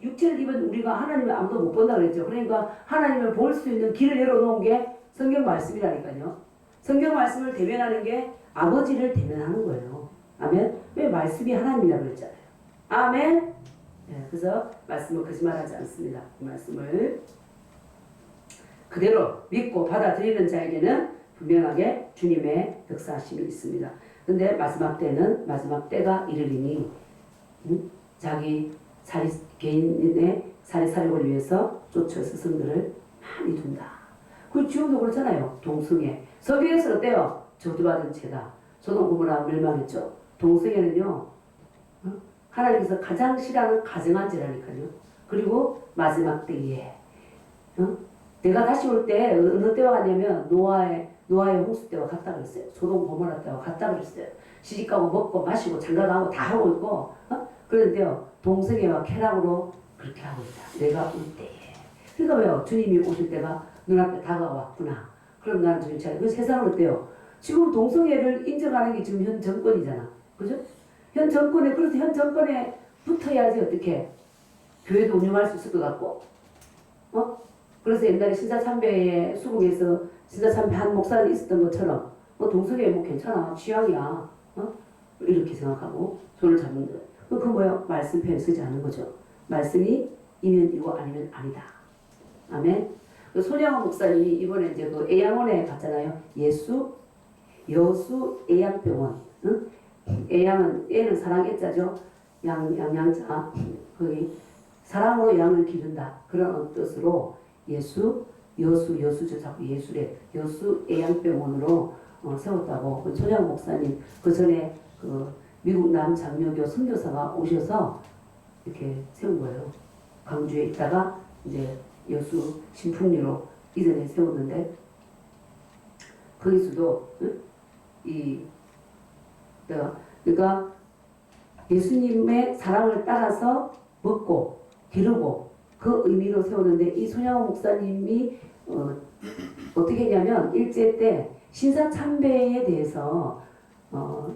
육체를 입은 우리가 하나님을 아무도 못 본다 그랬죠. 그러니까 하나님을 볼 수 있는 길을 열어놓은 게 성경 말씀이라니까요. 성경 말씀을 대면하는 게 아버지를 대면하는 거예요. 아멘. 왜 말씀이 하나님이라고 그랬잖아요. 아멘. 네, 그래서 말씀을 거짓말하지 않습니다. 그 말씀을 그대로 믿고 받아들이는 자에게는 분명하게 주님의 역사하심이 있습니다. 근데 마지막 때가 이르리니 자기 개인의 살이를 위해서 쫓아 스승들을 많이 둔다. 그 지금도 그렇잖아요. 동성애. 서기에서 어때요? 저주받은 죄다. 소돔 고모라 멸망했죠. 동성애는요. 하나님께서 가장 싫어하는 가증한 죄라니까요. 그리고 마지막 때에 내가 다시 올 때 어느 때와 같냐면 노아의 홍수 때와 같다 그랬어요. 소돔 고모라 때와 같다 그랬어요. 시집가고 먹고 마시고 장가가고 다 하고 있고 그런데요. 동성애와 쾌락으로 그렇게 하고 있다. 내가 올 때에. 그러니까 왜요? 주님이 오실 때가 눈앞에 다가왔구나. 그럼 나는 주님 차례. 그 세상은 어때요? 지금 동성애를 인정하는 게 지금 현 정권이잖아. 그죠? 현 정권에 붙어야지 어떻게 교회도 운영할 수 있을 것 같고. 그래서 옛날에 신사참배의 수국에서 신사참배 한 목사님 있었던 것처럼 동성애 뭐 괜찮아. 취향이야. 이렇게 생각하고 손을 잡는 거예요. 그건 뭐예요? 말씀 표현 쓰지 않는 거죠. 말씀이 이면 이고 아니면 아니다. 아멘. 손양원 목사님이 이번에 이제 그 애양원에 갔잖아요. 여수 애양병원. 응? 애는 사랑 애자죠. 양자. 거기 사랑으로 양을 기른다. 그런 뜻으로 여수죠. 자꾸 예술에 여수 애양병원으로 세웠다고. 손양원 목사님 그 전에 그 미국 남장로교 선교사가 오셔서 이렇게 세운 거예요. 광주에 있다가 이제 여수 신풍리로 이전에 세웠는데 거기서도 그러니까 예수님의 사랑을 따라서 먹고 기르고 그 의미로 세웠는데 이 손양호 목사님이 어떻게 했냐면 일제 때 신사참배에 대해서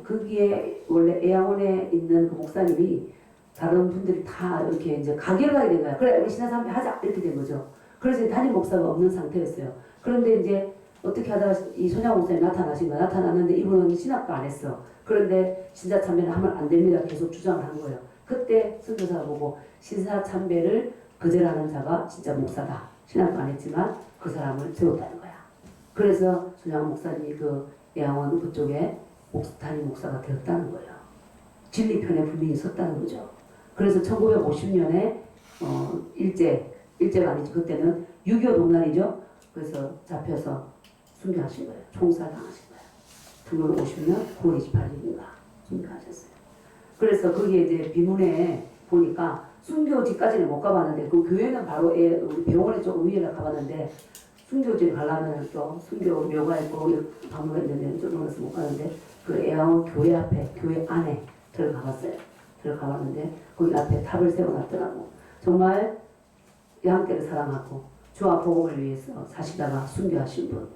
거기에 원래 애양원에 있는 그 목사님이 다른 분들이 다 이렇게 이제 가게를 하게 된 거야. 그래, 우리 신사참배 하자 이렇게 된 거죠. 그래서 담임 목사가 없는 상태였어요. 그런데 이제 어떻게 하다가 이 손양호 목사님이 나타나신 거야. 나타났는데 이분은 신학도 안 했어. 그런데 신사참배는 하면 안 됩니다. 계속 주장을 한 거예요. 그때 선교사가 보고 신사참배를 거절하는 자가 진짜 목사다. 신학도 안 했지만 그 사람을 세웠다는 거야. 그래서 손양호 목사님이 그 애양원 그쪽에 담임 목사가 되었다는 거예요. 진리편에 분명히 섰다는 거죠. 그래서 1950년에 일제가 아니죠. 그때는 6.25 동란이죠. 그래서 잡혀서 순교하신 거예요. 총살 당하신 거예요. 1950년 9월 28일인가 순교하셨어요. 그래서 거기에 이제 비문에 보니까 순교지까지는 못 가봤는데 그 교회는 바로 우리 병원에 조금 위에 가봤는데 순교지에 가려면 또 순교 묘가 있고 방문가 있는데 좀 멀어서 못 가는데 그 애양원 교회 앞에 교회 안에 들어가봤어요. 들어가봤는데 거기 앞에 탑을 세워놨더라고. 정말 양떼를 사랑하고 주와 복음을 위해서 사시다가 순교하신 분.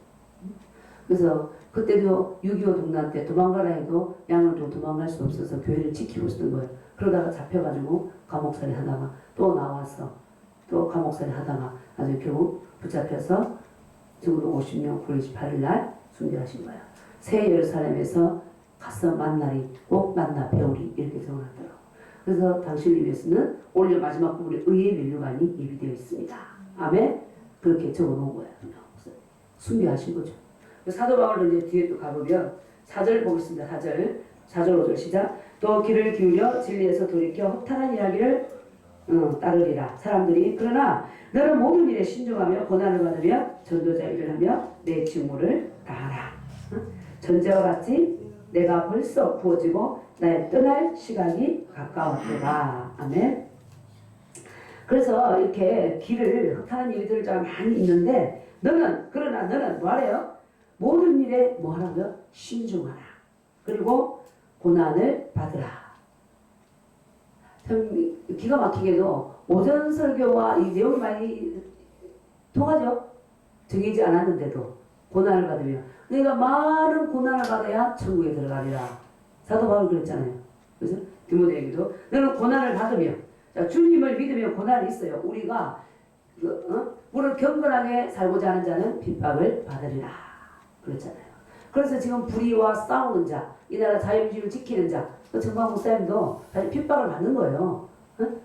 그래서 그때도 6.25 동란 때 도망가라 해도 양을 좀 도망갈 수 없어서 교회를 지키고 있었던 거예요. 그러다가 잡혀가지고 감옥살이 하다가 또 나와서 또 감옥살이 하다가 나중에 결국 붙잡혀서 1950년 9월 28일 날 순교하신 거예요. 새 예루살렘에서 가서 만나리 꼭 만나 배우리 이렇게 적어놨더라고. 그래서 당신을 위해서는 오늘 마지막 부분에 의의 면류관이 예비되어 있습니다. 아멘. 그렇게 적어놓은 거예요. 순교하신 거죠. 사도 바울은 이제 뒤에 또 가보면 4절 보겠습니다. 4절 5절 시작. 또 귀를 기울여 진리에서 돌이켜 허탄한 이야기를 따르리라. 사람들이 그러나 너는 모든 일에 신중하며 고난을 받으며 전도자 일을 하며 내 직무를 다하라. 전제와 같이 내가 벌써 부어지고 나의 떠날 시간이 가까웠도다. 아멘. 그래서 이렇게 길을 흑하는 일들을 좀 많이 있는데 그러나 너는 뭐하래요? 모든 일에 뭐하라고요? 신중하라. 그리고 고난을 받으라. 참 기가 막히게도 오전 설교와 이 내용이 많이 통하죠. 정해지지 않았는데도 고난을 받으며 너희가 많은 고난을 받아야 천국에 들어가리라. 사도 바울 그랬잖아요. 그래서 디모데에게도 너는 고난을 받으며 자, 주님을 믿으면 고난이 있어요. 우리가 물을 경건하게 살고자 하는 자는 핍박을 받으리라. 그랬잖아요. 그래서 지금 불의와 싸우는 자, 이 나라 자유민주를 지키는 자, 정광 목사님도 사실 핍박을 받는 거예요.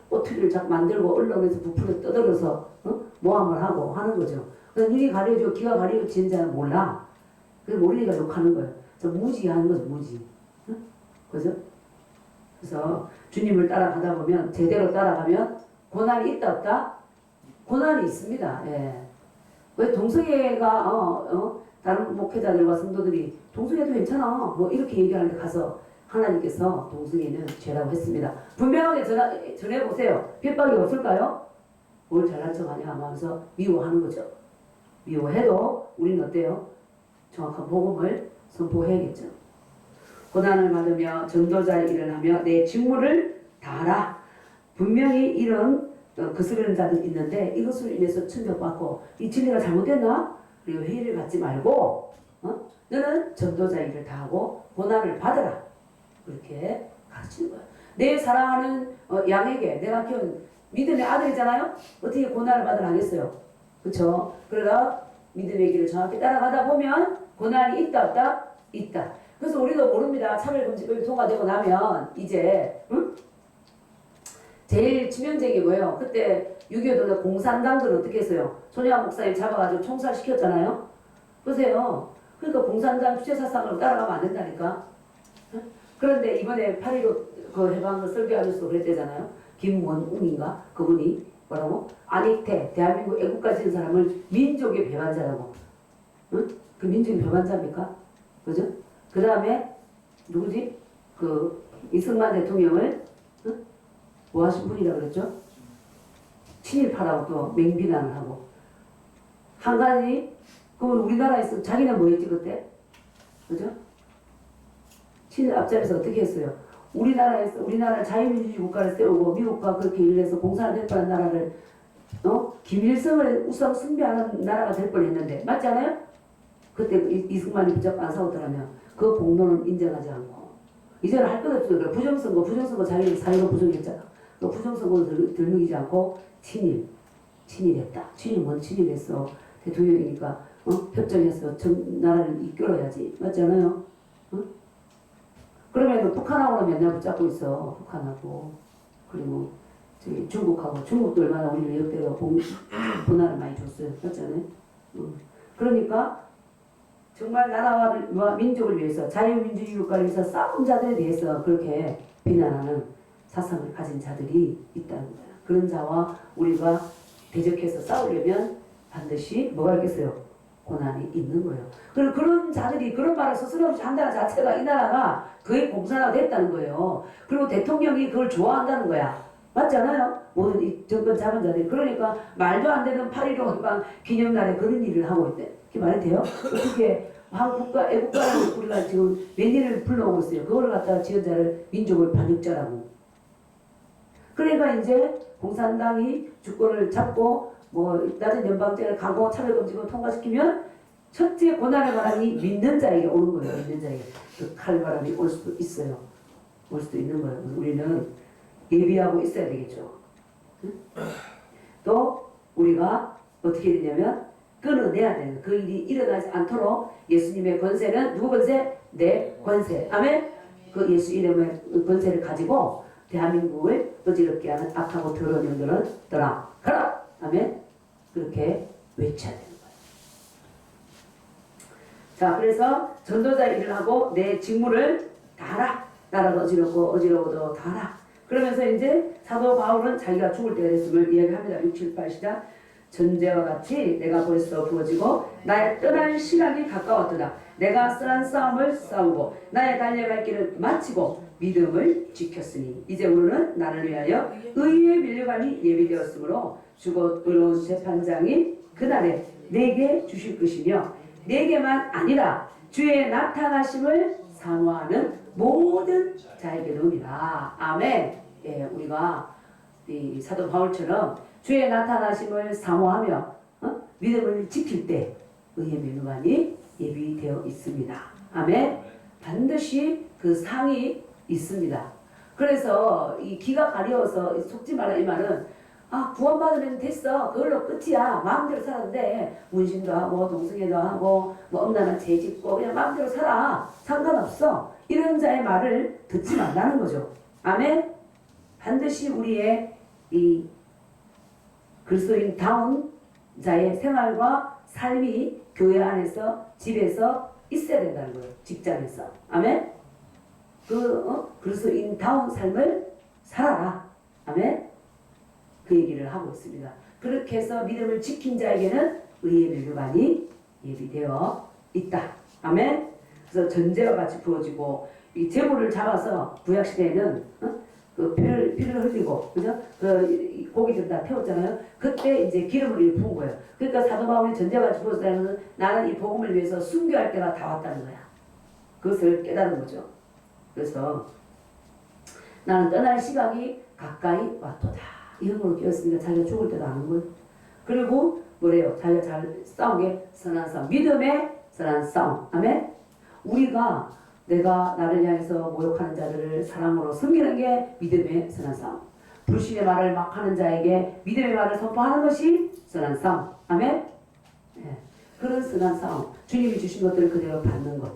꼬투리를 자꾸 만들고 언론에서 부풀려 떠들어서 모함을 하고 하는 거죠. 그래서 눈이 가려지고 귀가 가려진 자는 몰라. 그래서 모르니까 욕하는 거예요. 무지하는 거죠, 무지. 그죠? 그래서 주님을 따라가다 보면 제대로 따라가면 고난이 있다 없다? 고난이 있습니다. 예. 왜 동성애가 다른 목회자들과 성도들이 동성애도 괜찮아 뭐 이렇게 얘기하는데 가서 하나님께서 동성애는 죄라고 했습니다. 분명하게 전해보세요. 핍박이 없을까요? 뭘 잘난 척하냐 하면서 미워하는 거죠. 미워해도 우리는 어때요? 정확한 복음을 선포해야겠죠. 고난을 받으며 전도자의 일을 하며 내 직무를 다하라. 분명히 이런 거스르는 자들 있는데 이것으로 인해서 충격받고 이 진리가 잘못됐나? 그리고 회의를 갖지 말고 너는 전도자의 일을 다하고 고난을 받으라. 그렇게 가르치는 거야. 내 사랑하는 양에게 내가 키운 믿음의 아들이잖아요. 어떻게 고난을 받으라 하겠어요. 그렇죠? 그러다 믿음의 길을 정확히 따라가다 보면 고난이 있다 없다? 있다. 그래서 우리도 모릅니다. 차별금지법이 통과되고 나면 이제 제일 치명적인 게 뭐예요? 그때 6.25때 공산당들은 어떻게 했어요? 손혜원 목사님 잡아가지고 총살시켰잖아요. 보세요. 그러니까 공산당 주체사상으로 따라가면 안 된다니까. 그런데 이번에 8.15 그 해방을 설교하면서 그랬대잖아요. 김원웅인가? 그분이 뭐라고? 안익태, 대한민국 애국가 지은 사람을 민족의 배반자라고. 응? 그 민족의 배반자입니까? 그죠? 그 다음에 누구지? 그 이승만 대통령을 뭐 하신 분이라고 그랬죠? 친일파라고 또 맹비난을 하고 한 가지 그건 우리나라에서 자기는 뭐 했지 그때? 그죠? 친일 앞자리에서 어떻게 했어요? 우리나라 자유민주주의 국가를 세우고 미국과 그렇게 일해서 공산화 될 뻔한 나라를 김일성을 우상 숭배하는 나라가 될 뻔했는데 맞지 않아요? 그때 이승만이 부적 안 싸웠더라면 그 공로는 인정하지 않고 이제는 할 것 없어요. 부정선거 자기는 사회로 부정했잖아. 그 부정선거도 들먹이지 않고 친일했다. 뭔 친일했어. 대통령이니까 협정해서 나라를 이끌어야지. 맞지 않아요? 그러면 북한하고는 맨날 붙잡고 있어. 북한하고 그리고 저기 중국도 얼마나 우리를 역대로 고난을 많이 줬어요. 맞지 않아요? 그러니까 정말 나라와 민족을 위해서 자유민주주의 국가를 위해서 싸운 자들에 대해서 그렇게 비난하는 사상을 가진 자들이 있다는 거야. 그런 자와 우리가 대적해서 싸우려면 반드시 뭐가 있겠어요? 고난이 있는 거예요. 그리고 그런 자들이 그런 말을 스스로 한다는 자체가 이 나라가 거의 공산화가 됐다는 거예요. 그리고 대통령이 그걸 좋아한다는 거야. 맞지 않아요? 모든 이 정권 잡은 자들이. 그러니까 말도 안 되는 8.15 기념날에 그런 일을 하고 있대. 그게 말이 돼요? 어떻게 한국과 애국가를 우리가 지금 몇 년을 불러오고 있어요. 그걸 갖다가 지은 자를 민족을 반역자라고. 그러니까 이제 공산당이 주권을 잡고 낮은 연방제를 가고 차별금지를 통과시키면 첫째 고난의 바람이 믿는 자에게 오는 거예요. 믿는 자에게. 그 칼바람이 올 수도 있어요. 올 수도 있는 거예요. 우리는 예비하고 있어야 되겠죠. 응? 또 우리가 어떻게 되냐면 끊어내야 되는 그 일이 일어나지 않도록 예수님의 권세는 누구 권세? 내 권세. 아멘? 그 예수 이름의 권세를 가지고 대한민국을 어지럽게 하는 악하고 더러운 영들은 떠나가라. 아멘? 그렇게 외쳐야 되는 거예요. 자, 그래서 전도자 일을 하고 내 직무를 다하라. 나라가 어지럽고도 다하라. 그러면서 이제 사도 바울은 자기가 죽을 때가 됐음을 이야기합니다. 6, 7, 8 시작. 전제와 같이 내가 벌써 부어지고 나의 떠날 시각이 가까웠도다. 내가 쓰란 싸움을 싸우고 나의 달려갈 길을 마치고 믿음을 지켰으니 이제 우리는 나를 위하여 의의 밀려감이 예비되었으므로 주곧 의로운 재판장이 그날에 내게 주실 것이며 내게만 아니라 주의 나타나심을 사모하는 모든 자에게도니라. 아멘. 예, 우리가 이 사도 바울처럼 주의 나타나심을 사모하며 믿음을 지킬 때 의의 밀려감이 예비되어 있습니다. 아멘. 반드시 그 상이 있습니다. 그래서 이 기가 가려워서 속지 마라 이 말은 구원받으면 됐어. 그걸로 끝이야. 마음대로 살아도 돼. 문신도 하고 동성애도 하고 뭐 엄란한 죄 짓고 그냥 마음대로 살아. 상관없어. 이런 자의 말을 듣지 말라는 거죠. 아멘. 반드시 우리의 이 그리스도인다운 자의 생활과 삶이 교회 안에서 집에서 있어야 된다는 거예요. 직장에서. 아멘. 그리스도인다운 삶을 살아라. 아멘. 그 얘기를 하고 있습니다. 그렇게 해서 믿음을 지킨 자에게는 의의 밀려감이 예비되어 있다. 아멘. 그래서 전제와 같이 부어지고 이 제물을 잡아서 구약 시대에는 그 피를 흘리고 그죠? 그 고기들 다 태웠잖아요. 그때 이제 기름을 부은 거예요. 그러니까 사도 바울이 전제와 같이 부어졌다는 나는 이 복음을 위해서 순교할 때가 다 왔다는 거야. 그것을 깨달은 거죠. 그래서 나는 떠날 시각이 가까이 왔도다. 이 형으로 깨었으니까 자기가 죽을 때도 아는 거예요. 그리고 뭐래요? 자기가 잘 싸운 게 선한 싸움. 믿음의 선한 싸움. 아멘? 우리가 내가 나를 향해서 모욕하는 자들을 사랑으로 섬기는 게 믿음의 선한 싸움. 불신의 말을 막 하는 자에게 믿음의 말을 선포하는 것이 선한 싸움. 아멘? 네. 그런 선한 싸움. 주님이 주신 것들을 그대로 받는 것.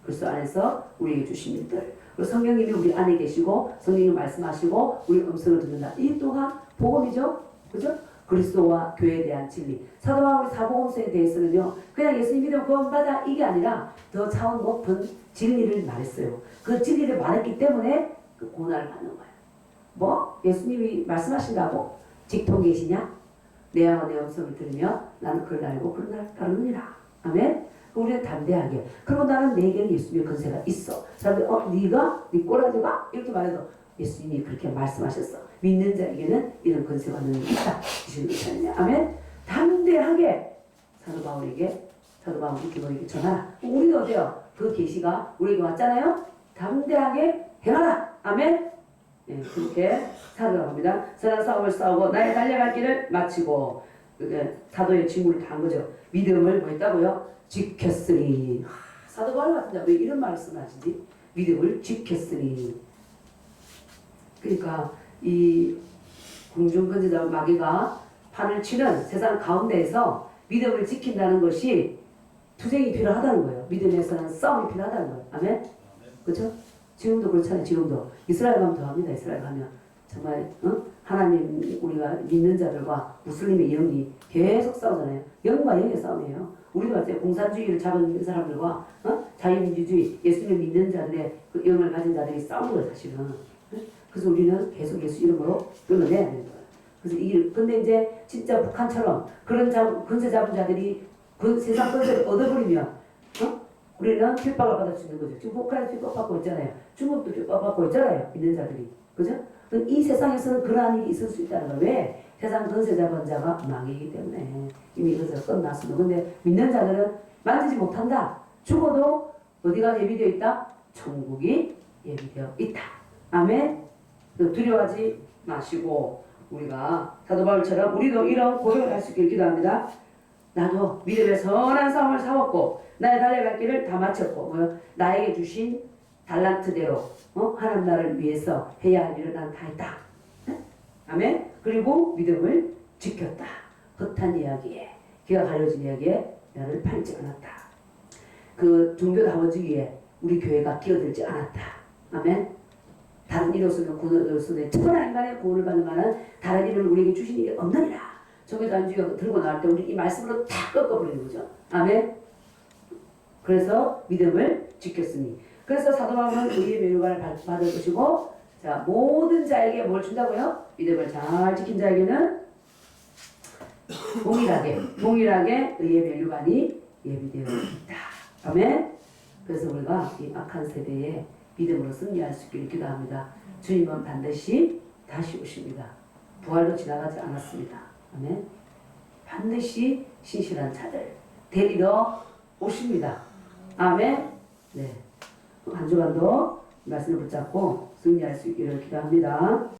그리스도 안에서 우리에게 주신 일들. 그리고 성령님이 우리 안에 계시고 성령님 말씀하시고 우리 음성을 듣는다. 이 또한 복음이죠. 그죠? 그리스도와 교회에 대한 진리. 사도 바울의 사복음서에 대해서는요. 그냥 예수님 믿으면 구원받아 이게 아니라 더 차원 높은 진리를 말했어요. 그 진리를 말했기 때문에 그 고난을 받는 거예요. 뭐? 예수님이 말씀하신다고? 직통 계시냐? 내와 내 음성을 들으며 나는 그를 알고 그를 따르느니라. 아멘? 우리는 담대하게. 그리고 나는 내게는 예수님의 권세가 있어. 사람들이 네가? 네 꼬라지가? 이렇게 말해도 예수님이 그렇게 말씀하셨어. 믿는 자에게는 이런 권세가 있다. 주시는 것이 아니냐. 아멘? 담대하게 사도 바울이 디모데에게 전하라. 우리도 어때요? 그 계시가 우리에게 왔잖아요. 담대하게 행하라. 아멘? 네, 그렇게 살으라고 합니다. 선한 싸움을 싸우고 나의 달려갈 길을 마치고 사도의 직무를 다한 거죠. 믿음을 뭐 했다고요? 지켰으니. 사도 바울 같은데 왜 이런 말씀을 하시지? 믿음을 지켰으니. 그러니까 이 궁중권세자 마귀가 판을 치는 세상 가운데에서 믿음을 지킨다는 것이 투쟁이 필요하다는 거예요. 믿음에서는 싸움이 필요하다는 거예요. 아멘? 그렇죠? 지금도 그렇잖아요. 지금도 이스라엘 가면 더 합니다. 이스라엘 가면 정말 하나님 우리가 믿는 자들과 무슬림의 영이 계속 싸우잖아요. 영과 영의 싸움이에요. 우리가 이제 공산주의를 잡은 사람들과 자유민주주의 예수님 믿는 자들의 그 영을 가진 자들이 싸우는 거예요. 사실은. 그래서 우리는 계속 예수 이름으로 끊어내야 되는 거예요. 그래서 근데 이제 진짜 북한처럼 그런 권세 잡은 자들이 그 세상 권세를 얻어버리면 우리는 핍박을 받을 수 있는 거죠. 지금 북한에서 핍박받고 있잖아요. 중국도 핍박받고 있잖아요. 있는 자들이. 그죠? 이 세상에서는 그러한 일이 있을 수 있다는 거예요. 왜? 세상 권세 잡은 자가 망이기 때문에 이미 그것을 끝났습니다. 근데 믿는 자들은 만지지 못한다. 죽어도 어디가 예비되어 있다? 천국이 예비되어 있다. 아멘? 두려워하지 마시고 우리가 사도 바울처럼 우리도 이런 고백을 할 수 있기를 기도합니다. 나도 믿음의 선한 싸움을 싸웠고 나의 달려갈 길을 다 마쳤고 나에게 주신 달란트대로 하나님 나라를 위해서 해야 할 일을 난 다 했다. 네? 아멘. 그리고 믿음을 지켰다. 헛한 이야기에 기가 가려진 이야기에 나를 팔지 않았다. 그 종교다원주의에 우리 교회가 끼어들지 않았다. 아멘. 다른 이로서는 구원을 얻을 천하 인간의 구원을 받는 만한 다른 일을 우리에게 주신 일이 없느니라. 종교다원주의가 들고 나올 때 우리 이 말씀으로 다 꺾어버리는 거죠. 아멘. 그래서 믿음을 지켰으니. 그래서 사도 바울은 의의 멸관을 받을 것이고 자, 모든 자에게 뭘 준다고요? 믿음을 잘 지킨 자에게는 동일하게 의의 면류관이 예비되어 있다. 아멘. 그래서 우리가 이 악한 세대에 믿음으로 승리할 수 있기를 기도합니다. 주님은 반드시 다시 오십니다. 부활로 지나가지 않았습니다. 아멘. 반드시 신실한 자들 데리러 오십니다. 아멘. 네. 한 주간도 말씀을 붙잡고 승리할 수 있기를 기도합니다.